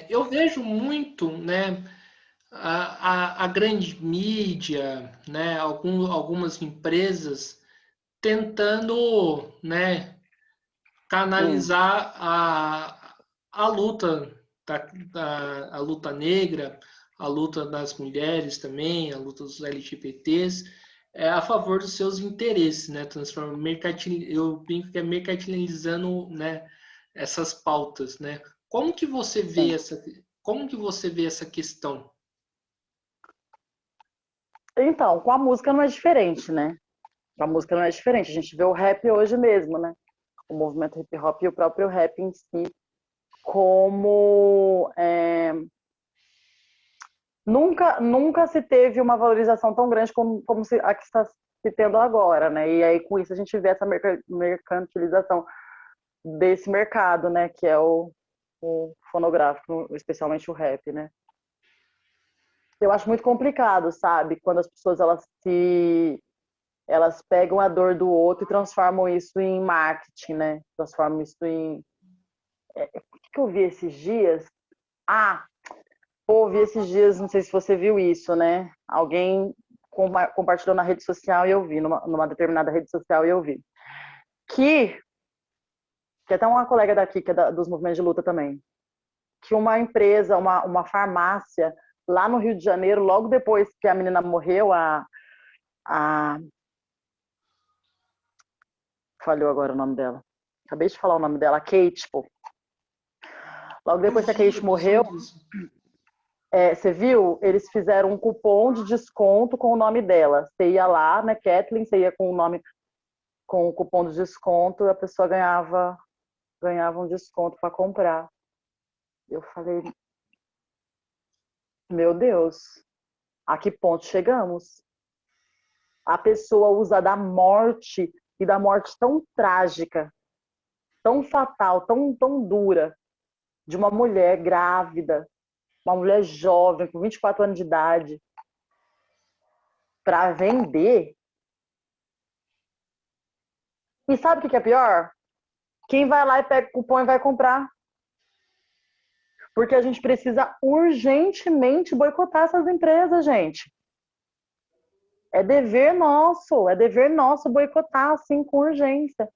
eu vejo muito, né, a grande mídia, né, algumas empresas tentando, né, canalizar a luta a luta negra, a luta das mulheres também, a luta dos LGBTs, a favor dos seus interesses, né? Eu brinco que é mercantilizando, né, essas pautas, né? Sim. Como que você vê essa questão? Então, com a música não é diferente, né? Com a música não é diferente. A gente vê o rap hoje mesmo, né? O movimento hip hop e o próprio rap em si, como nunca se teve uma valorização tão grande como a que está se tendo agora, né? E aí com isso a gente vê essa mercantilização desse mercado, né? Que é o fonográfico, especialmente o rap, né? eu acho muito complicado, sabe? Quando as pessoas elas pegam a dor do outro e transformam isso em marketing, né? Transformam isso em o que eu vi esses dias? Ah, pô, vi esses dias, não sei se você viu isso, né? Alguém compartilhou na rede social e eu vi, numa determinada rede social e eu vi. Que até uma colega daqui, que é dos movimentos de luta também, que uma empresa, uma farmácia, lá no Rio de Janeiro, logo depois que a menina morreu, a falhou agora o nome dela. Acabei de falar o nome dela, a Kate, pô. Logo depois que a Kate morreu, você viu? Eles fizeram um cupom de desconto com o nome dela. Você ia lá, né, Kathleen, você ia com o nome, com o cupom de desconto, e a pessoa ganhava um desconto para comprar. Eu falei, meu Deus, a que ponto chegamos? A pessoa usa da morte, e da morte tão trágica, tão fatal, tão dura, de uma mulher grávida, uma mulher jovem, com 24 anos de idade, para vender. E sabe o que é pior? Quem vai lá e pega o cupom e vai comprar. Porque a gente precisa urgentemente boicotar essas empresas, gente. É dever nosso boicotar, assim, com urgência.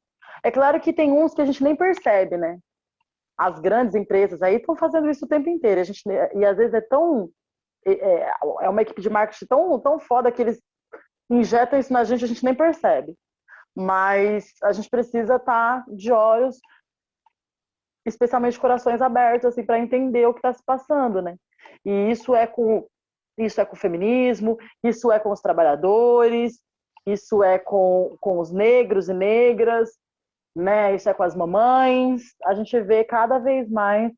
É claro que tem uns que a gente nem percebe, né? As grandes empresas aí estão fazendo isso o tempo inteiro. E às vezes é uma equipe de marketing tão foda que eles injetam isso na gente, a gente nem percebe. Mas a gente precisa estar de olhos, especialmente corações abertos, assim, para entender o que está se passando, né? E isso é com o feminismo, isso é com os trabalhadores, isso é com os negros e negras, né? Isso é com as mamães. A gente vê cada vez mais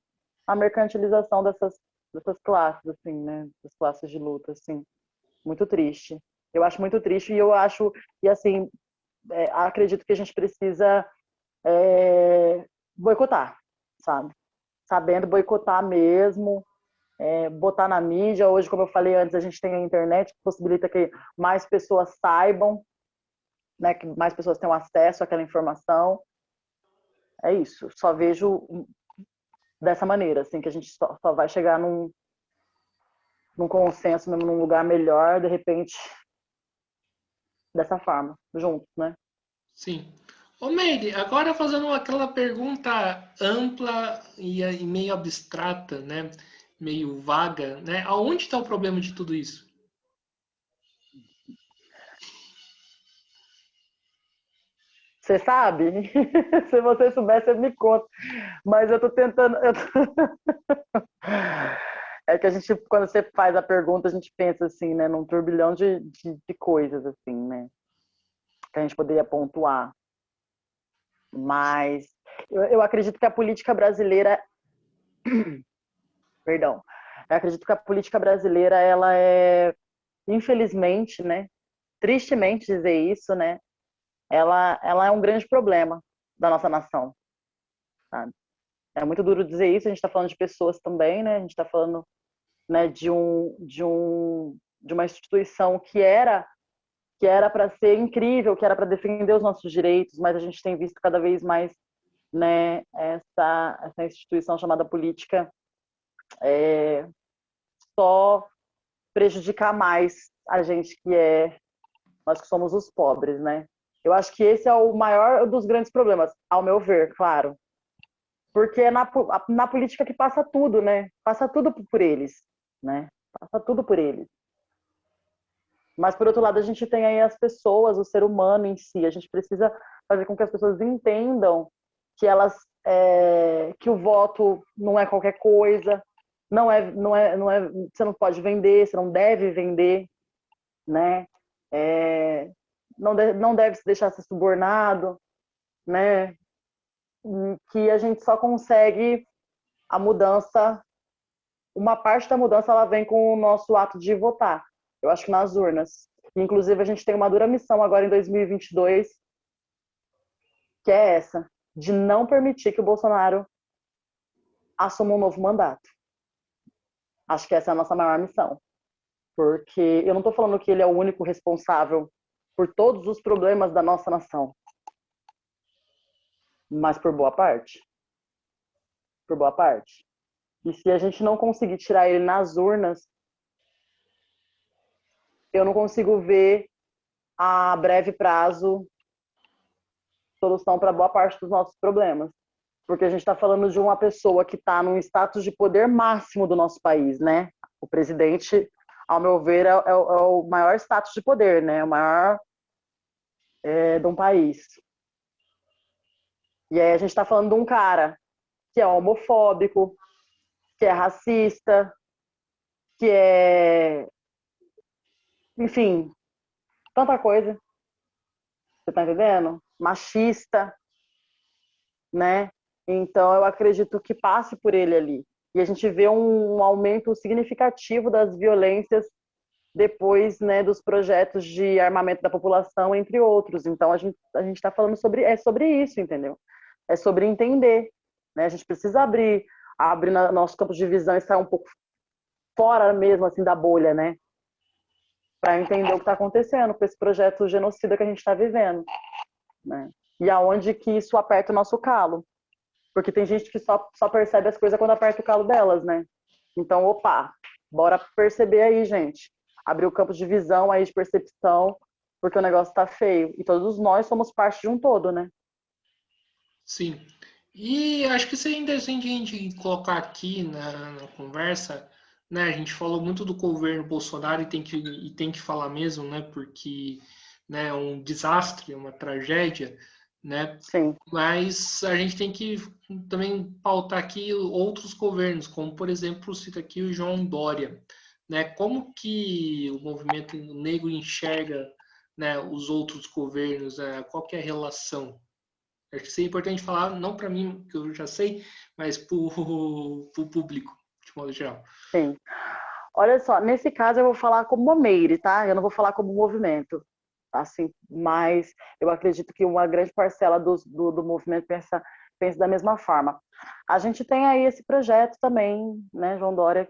a mercantilização dessas classes, assim, né? Das classes de luta, assim. Muito triste. Eu acho muito triste e assim, acredito que a gente precisa boicotar, sabe? Sabendo boicotar mesmo, botar na mídia. Hoje, como eu falei antes, a gente tem a internet que possibilita que mais pessoas saibam, né? Que mais pessoas tenham acesso àquela informação. É isso. Só vejo dessa maneira, assim, que a gente só vai chegar num consenso, mesmo num lugar melhor, de repente, dessa forma, juntos, né? Sim. Ô Meire, agora fazendo aquela pergunta ampla e meio abstrata, né? Meio vaga, né? Aonde está o problema de tudo isso? Você sabe? Se você souber, você me conta. Mas eu tô tentando. É que a gente, quando você faz a pergunta, a gente pensa assim, né? Num turbilhão de coisas, assim, né? Que a gente poderia pontuar. Mas eu acredito que a política brasileira. Perdão. Eu acredito que a política brasileira, ela infelizmente, né? Tristemente dizer isso, né? Ela é um grande problema da nossa nação, sabe? É muito duro dizer isso, a gente está falando de pessoas também, né? A gente está falando, né, de uma instituição que era para ser incrível, que era para defender os nossos direitos, mas a gente tem visto cada vez mais, né, essa instituição chamada política só prejudicar mais a gente nós que somos os pobres, né? Eu acho que esse é o maior dos grandes problemas, ao meu ver, claro. Porque é na política que passa tudo, né? Passa tudo por eles, né? Passa tudo por eles. Mas, por outro lado, a gente tem aí as pessoas, o ser humano em si. A gente precisa fazer com que as pessoas entendam que o voto não é qualquer coisa, você não pode vender, você não deve vender, né? Não deve se deixar ser subornado, né? Que a gente só consegue a mudança, uma parte da mudança ela vem com o nosso ato de votar. Eu acho que nas urnas. Inclusive, a gente tem uma dura missão agora em 2022, que é essa, de não permitir que o Bolsonaro assuma um novo mandato. Acho que essa é a nossa maior missão. porque eu não estou falando que ele é o único responsável por todos os problemas da nossa nação, mas por boa parte. Por boa parte. E se a gente não conseguir tirar ele nas urnas, eu não consigo ver a breve prazo solução para boa parte dos nossos problemas. Porque a gente está falando de uma pessoa que está num status de poder máximo do nosso país, né? O presidente, ao meu ver, é o maior status de poder, né? O maior de um país. E aí a gente está falando de um cara que é homofóbico, que é racista, que é... Enfim, tanta coisa. Você tá entendendo? Machista, né? Então eu acredito que passe por ele ali. E a gente vê um aumento significativo das violências depois, né, dos projetos de armamento da população, entre outros. Então a gente está falando sobre isso, entendeu? É sobre entender, né? A gente precisa abrir nosso campo de visão e sair um pouco fora mesmo assim da bolha, né? Para entender o que está acontecendo com esse projeto genocida que a gente está vivendo, né? E aonde que isso aperta o nosso calo. Porque tem gente que só percebe as coisas quando aperta o calo delas, né? Então, opa, bora perceber aí, gente. Abrir o campo de visão aí, de percepção, porque o negócio tá feio. E todos nós somos parte de um todo, né? Sim. E acho que seria interessante a gente colocar aqui na conversa, né? A gente falou muito do governo Bolsonaro e tem que falar mesmo, né? Porque, né, é um desastre, é uma tragédia, né? Sim. Mas a gente tem que também pautar aqui outros governos, como por exemplo, cita aqui o João Dória, né? Como que o movimento negro enxerga, né, os outros governos, né? Qual que é a relação? Acho que seria importante falar, não para mim, que eu já sei, mas para o público, de modo geral. Sim. Olha só, nesse caso eu vou falar como uma Meire, tá? Eu não vou falar como movimento, assim, mas eu acredito que uma grande parcela do movimento pensa da mesma forma. A gente tem aí esse projeto também, né, João Dória,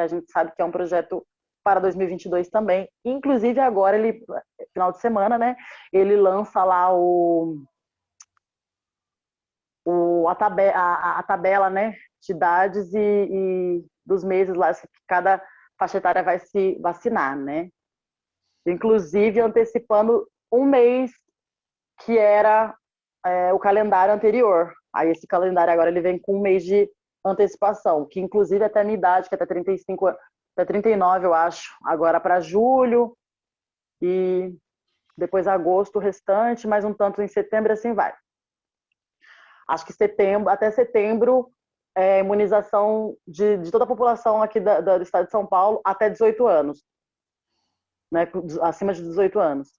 a gente sabe que é um projeto para 2022 também. Inclusive agora final de semana, né, ele lança lá a tabela, né, de idades e dos meses lá que cada faixa etária vai se vacinar, né? Inclusive antecipando um mês que era o calendário anterior. Aí esse calendário agora ele vem com um mês de antecipação, que inclusive até a minha idade, que é até 35, até 39, eu acho, agora para julho e depois agosto o restante, mais um tanto em setembro, assim vai. Acho que até setembro, imunização de toda a população aqui do estado de São Paulo até 18 anos, né, acima de 18 anos.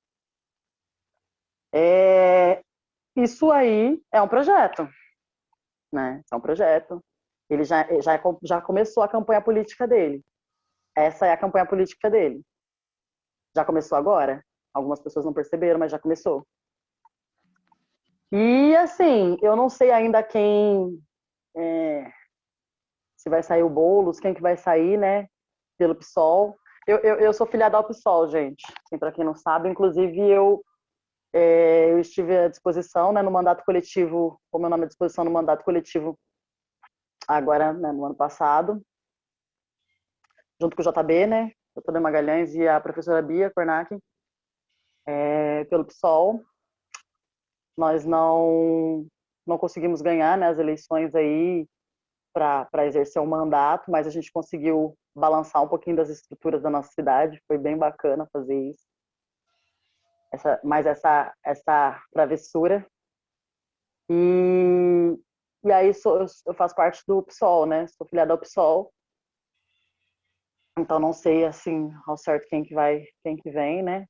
Isso aí é um projeto, né? É um projeto. Ele já começou a campanha política dele. Essa é a campanha política dele. Já começou agora? Algumas pessoas não perceberam, mas já começou. E assim, eu não sei ainda se vai sair o Boulos, quem que vai sair, né? Pelo PSOL. Eu sou filiada ao PSOL, gente. Assim, para quem não sabe, inclusive eu estive à disposição, né, no mandato coletivo, com meu nome à disposição no mandato coletivo agora, né, no ano passado, junto com o JB, né, JB Magalhães e a professora Bia Kornak, pelo PSOL. Nós não conseguimos ganhar, né, as eleições aí para exercer um mandato, mas a gente conseguiu balançar um pouquinho das estruturas da nossa cidade, foi bem bacana fazer isso. Essa travessura. E aí eu faço parte do PSOL, né? Sou filiada ao PSOL. Então não sei assim ao certo quem que vem, né?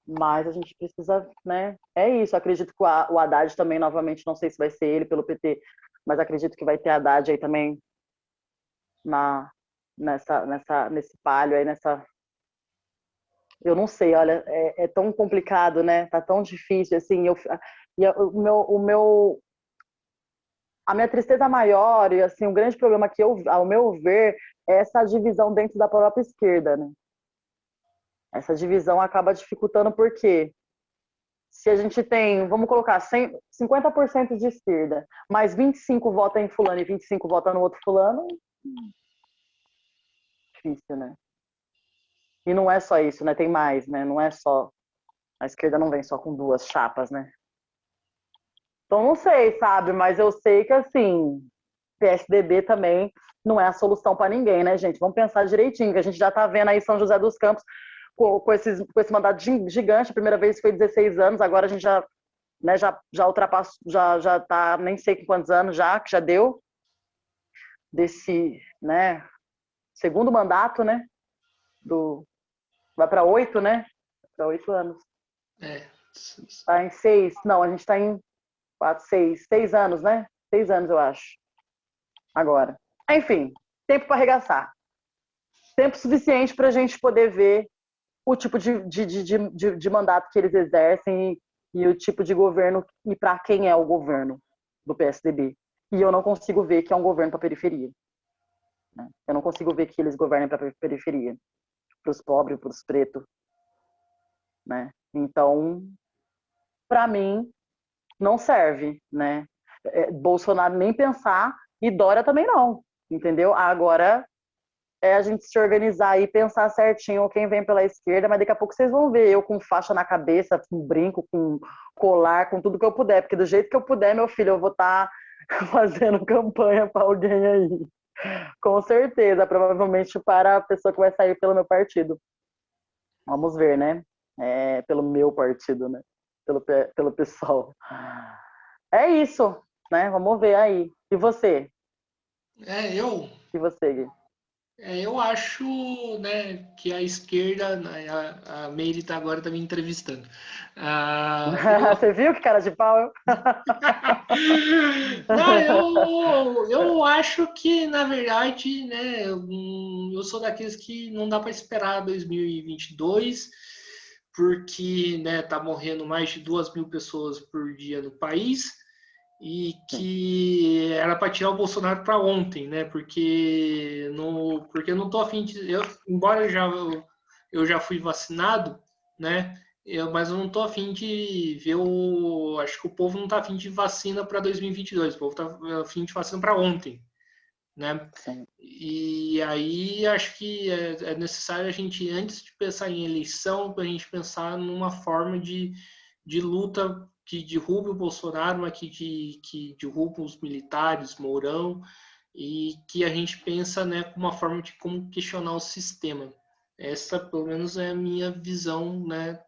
Mas a gente precisa, né? É isso. Acredito que o Haddad também novamente, não sei se vai ser ele pelo PT, mas acredito que vai ter Haddad aí também nesse palio aí, eu não sei, olha, é tão complicado, né? Tá tão difícil, assim, a minha tristeza maior e, assim, o grande problema que ao meu ver, é essa divisão dentro da própria esquerda, né? Essa divisão acaba dificultando porque se a gente tem, vamos colocar 50% de esquerda, mas 25 votam em fulano e 25 votam no outro fulano, difícil, né? E não é só isso, né? Tem mais, né? Não é só... A esquerda não vem só com duas chapas, né? Então não sei, sabe? Mas eu sei que, assim, PSDB também não é a solução para ninguém, né, gente? Vamos pensar direitinho, que a gente já tá vendo aí São José dos Campos com esse mandato gigante. A primeira vez foi 16 anos, agora a gente já, né, já ultrapassou, já tá nem sei com quantos anos já, que já deu desse, né, segundo mandato, né? Vai para 8, né? Para 8 anos. É. Tá em 6. Não, a gente tá em 4, 6 anos, né? 6 anos, eu acho. Agora. Enfim, tempo para arregaçar. Tempo suficiente para a gente poder ver o tipo de mandato que eles exercem e o tipo de governo e para quem é o governo do PSDB. E eu não consigo ver que é um governo para a periferia. Né? Eu não consigo ver que eles governem para a periferia, para os pobres, para os pretos. Né? Então, para mim, não serve. Né? Bolsonaro nem pensar e Dória também não. Entendeu? Agora é a gente se organizar e pensar certinho quem vem pela esquerda, mas daqui a pouco vocês vão ver eu com faixa na cabeça, com brinco, com colar, com tudo que eu puder, porque do jeito que eu puder, meu filho, eu vou estar fazendo campanha para alguém aí. Com certeza, provavelmente para a pessoa que vai sair pelo meu partido. Vamos ver, né? Pelo meu partido, né? Pelo pessoal. É isso, né? Vamos ver aí. E você? Eu. E você, Gui? Eu acho, né, que a esquerda, né, a Meire tá agora tá me entrevistando. Você viu que cara de pau? Não, eu acho que, na verdade, né, eu sou daqueles que não dá para esperar 2022, porque, né, tá morrendo mais de 2.000 pessoas por dia no país e que era para tirar o Bolsonaro para ontem, né? Porque eu não tô afim de, embora eu já fui vacinado, né? Mas eu não tô afim de ver acho que o povo não tá afim de vacina para 2022, o povo tá afim de vacina para ontem, né? Sim. E aí acho que é necessário a gente, antes de pensar em eleição, a gente pensar numa forma de luta que derrube o Bolsonaro, mas que derruba os militares, Mourão, e que a gente pensa, né, com uma forma de como questionar o sistema. Essa, pelo menos, é a minha visão, né,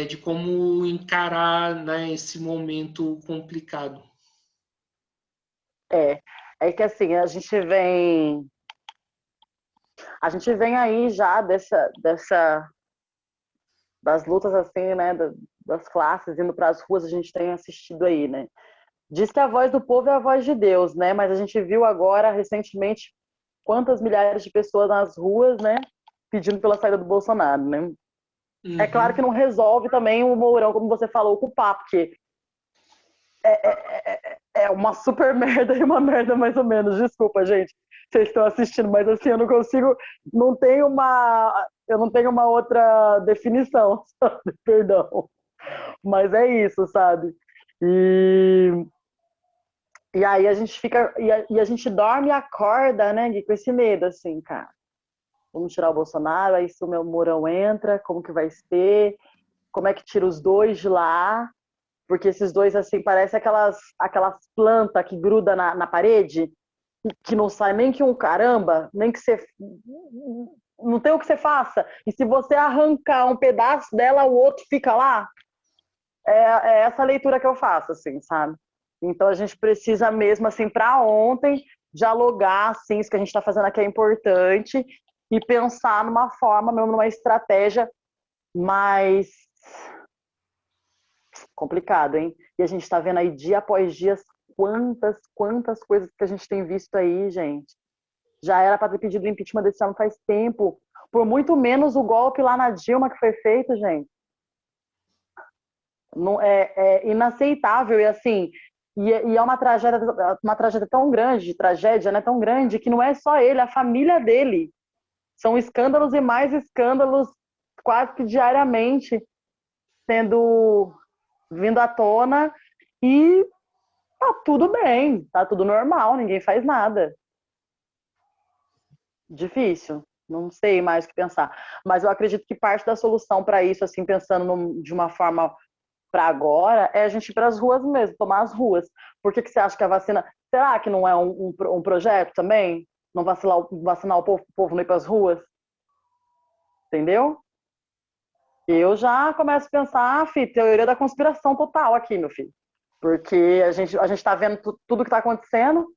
de como encarar, né, esse momento complicado. É que assim, a gente vem aí já das lutas assim, né, das classes indo para as ruas, a gente tem assistido aí, né? Diz que a voz do povo é a voz de Deus, né? Mas a gente viu agora recentemente quantas milhares de pessoas nas ruas, né, pedindo pela saída do Bolsonaro, né? É claro que Uhum. não resolve também o Mourão, como você falou, ocupar, porque é uma super merda e uma merda mais ou menos. Desculpa, gente, vocês estão assistindo, mas assim, eu não consigo, eu não tenho uma outra definição, sabe? Perdão. Mas é isso, sabe? E, e aí a gente fica, e a gente dorme e acorda, né, com esse medo, assim, cara. Vamos tirar o Bolsonaro, aí se o meu Mourão entra, como que vai ser? Como é que tira os dois de lá? Porque esses dois, assim, parecem aquelas plantas que gruda na parede, que não sai nem que um caramba, nem que você... Não tem o que você faça. E se você arrancar um pedaço dela, o outro fica lá. É essa leitura que eu faço, assim, sabe? Então a gente precisa mesmo, assim, para ontem, dialogar, assim, isso que a gente está fazendo aqui é importante, e pensar numa forma, mesmo numa estratégia mais complicado, hein? E a gente está vendo aí dia após dia quantas coisas que a gente tem visto aí, gente. Já era para ter pedido o impeachment desse ano faz tempo. Por muito menos o golpe lá na Dilma que foi feito, gente. Não, é inaceitável. E assim, e é uma tragédia tão grande, tragédia, né, tão grande, que não é só ele, a família dele São escândalos e mais escândalos quase que diariamente sendo vindo à tona e tá tudo bem, tá tudo normal, ninguém faz nada. Difícil, não sei mais o que pensar. Mas eu acredito que parte da solução para isso, assim, pensando de uma forma para agora, é a gente ir para as ruas mesmo, tomar as ruas. Por que você acha que a vacina... Será que não é um projeto também? Não vacinar o povo não ir para as ruas? Entendeu? Eu já começo a pensar, filho, teoria da conspiração total aqui, meu filho. Porque a gente tá vendo tudo que está acontecendo,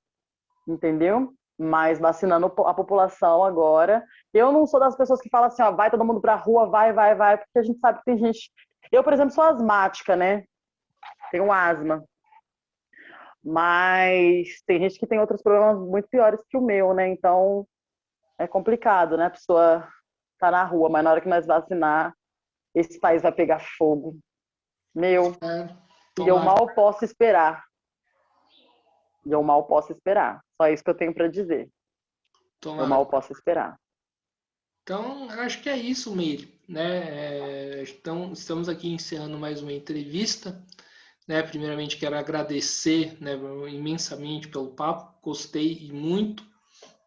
entendeu? Mas vacinando a população agora. Eu não sou das pessoas que falam assim, ó, vai todo mundo pra rua, vai, porque a gente sabe que tem gente... Eu, por exemplo, sou asmática, né? Tenho asma. Mas tem gente que tem outros problemas muito piores que o meu, né? Então, é complicado, né? A pessoa tá na rua, mas na hora que nós vacinar, esse país vai pegar fogo. Meu, e eu Tomara. mal posso esperar. Eu mal posso esperar. Só isso que eu tenho para dizer. Eu Tomara. mal posso esperar. Então, acho que é isso, Meire, né? Então, estamos aqui encerrando mais uma entrevista, né? Primeiramente, quero agradecer, né, imensamente pelo papo, gostei e muito,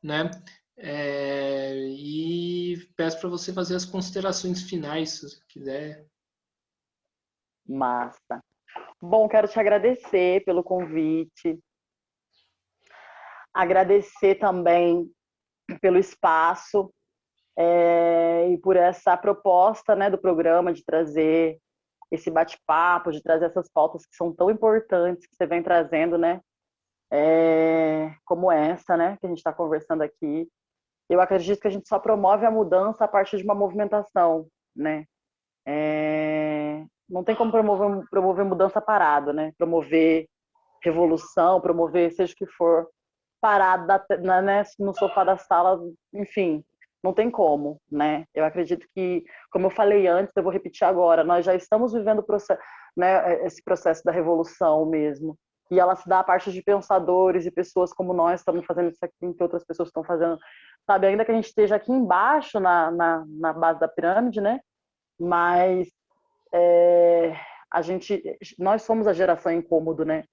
né? E peço para você fazer as considerações finais, se você quiser. Massa. Bom, quero te agradecer pelo convite. Agradecer também pelo espaço e por essa proposta, né, do programa de trazer esse bate-papo, de trazer essas pautas que são tão importantes que você vem trazendo, né? Como essa, né, que a gente está conversando aqui. Eu acredito que a gente só promove a mudança a partir de uma movimentação, né? Não tem como promover mudança parado, né? Promover revolução, promover seja o que for, parado né, no sofá da sala, enfim, não tem como, né? Eu acredito que, como eu falei antes, eu vou repetir agora, nós já estamos vivendo né, esse processo da revolução mesmo. E ela se dá a partir de pensadores e pessoas como nós estamos fazendo isso aqui, que outras pessoas estão fazendo, sabe? Ainda que a gente esteja aqui embaixo, na base da pirâmide, né? Mas nós somos a geração incômodo, né?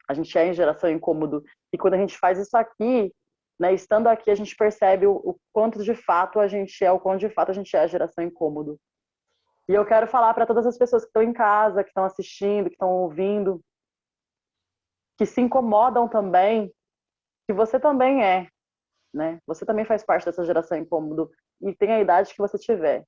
A gente é em geração incômodo. E quando a gente faz isso aqui, né, estando aqui, a gente percebe o quanto de fato a gente é, o quanto de fato a gente é a geração incômodo. E eu quero falar para todas as pessoas que estão em casa, que estão assistindo, que estão ouvindo, que se incomodam também, que você também é, né? Você também faz parte dessa geração incômodo e tem a idade que você tiver,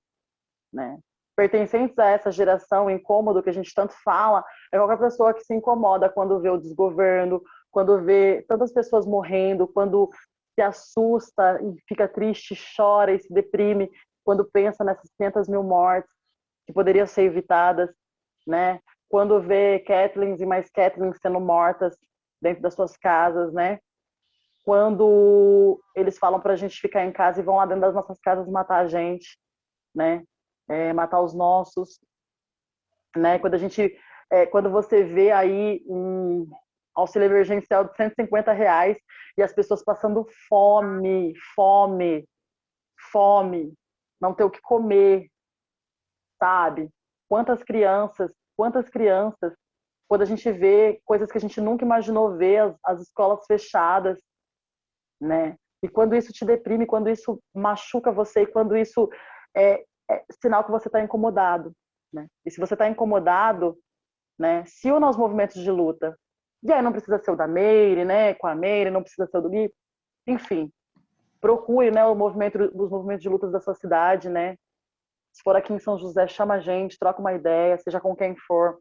né? Pertencentes a essa geração incômodo que a gente tanto fala, é qualquer pessoa que se incomoda quando vê o desgoverno, quando vê tantas pessoas morrendo, quando se assusta e fica triste, chora e se deprime, quando pensa nessas 500 mil mortes que poderiam ser evitadas, né? Quando vê Kathleens e mais Kathleens sendo mortas dentro das suas casas, né? Quando eles falam para a gente ficar em casa e vão lá dentro das nossas casas matar a gente, né? Matar os nossos, né? Quando você vê aí um auxílio emergencial de R$ 150 e as pessoas passando fome, não ter o que comer, sabe? Quantas crianças, quando a gente vê coisas que a gente nunca imaginou ver, as escolas fechadas, né? E quando isso te deprime, quando isso machuca você, e quando isso é sinal que você está incomodado, né? E se você está incomodado, né, se une aos movimentos de luta. E aí não precisa ser o da Meire, né, com a Meire, não precisa ser o do Gui, enfim, procure, né, os movimentos de lutas da sua cidade, né? Se for aqui em São José, chama a gente, troca uma ideia, seja com quem for.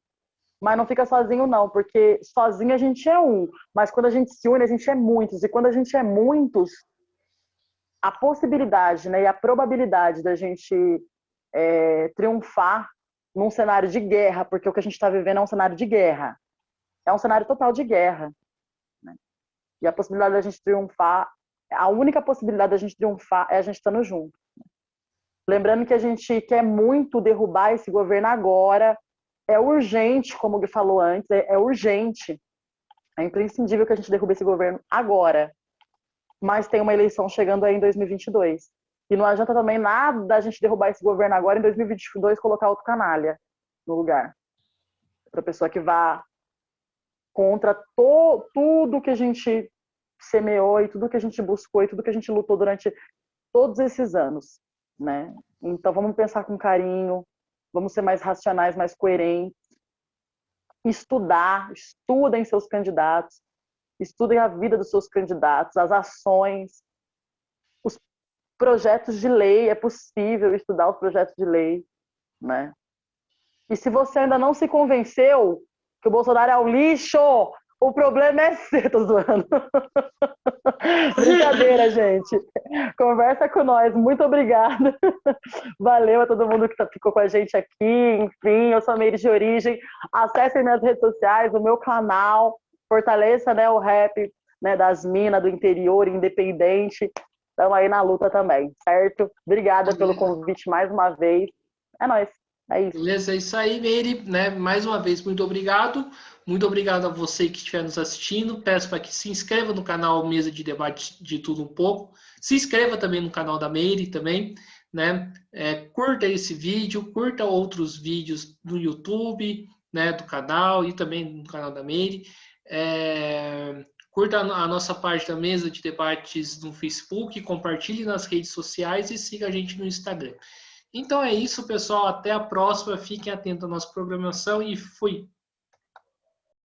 Mas não fica sozinho não, porque sozinho a gente é um, mas quando a gente se une, a gente é muitos. E quando a gente é muitos, a possibilidade, né, e a probabilidade da gente triunfar num cenário de guerra, porque o que a gente está vivendo é um cenário de guerra. É um cenário total de guerra. Né? E a possibilidade da gente triunfar, a única possibilidade da gente triunfar é a gente estando junto. Lembrando que a gente quer muito derrubar esse governo agora. É urgente, como o Gui falou antes, é urgente. É imprescindível que a gente derrube esse governo agora. Mas tem uma eleição chegando aí em 2022. E não adianta também nada da gente derrubar esse governo agora, em 2022, colocar outro canalha no lugar. Outra pessoa que vá contra tudo que a gente semeou e tudo que a gente buscou e tudo que a gente lutou durante todos esses anos, né? Então vamos pensar com carinho, vamos ser mais racionais, mais coerentes, estudem seus candidatos, estudem a vida dos seus candidatos, as ações, os projetos de lei, é possível estudar os projetos de lei, né? E se você ainda não se convenceu que o Bolsonaro é um lixo, o problema é seu, tô zoando. Brincadeira, gente. Conversa com nós. Muito obrigada. Valeu a todo mundo que ficou com a gente aqui. Enfim, eu sou a Meire de Origem. Acessem minhas redes sociais, o meu canal. Fortaleça, né, o rap, né, das minas do interior, independente. Estamos aí na luta também, certo? Obrigada pelo convite mais uma vez. É nóis. É isso. Beleza, é isso aí, Meire, né? Mais uma vez, muito obrigado. Muito obrigado a você que estiver nos assistindo. Peço para que se inscreva no canal Mesa de Debate de Tudo Um Pouco. Se inscreva também no canal da Meire também, né? Curta esse vídeo, curta outros vídeos no YouTube, né? Do canal e também no canal da Meire. Curta a nossa página Mesa de Debates no Facebook, compartilhe nas redes sociais e siga a gente no Instagram. Então é isso, pessoal. Até a próxima. Fiquem atentos à nossa programação e fui!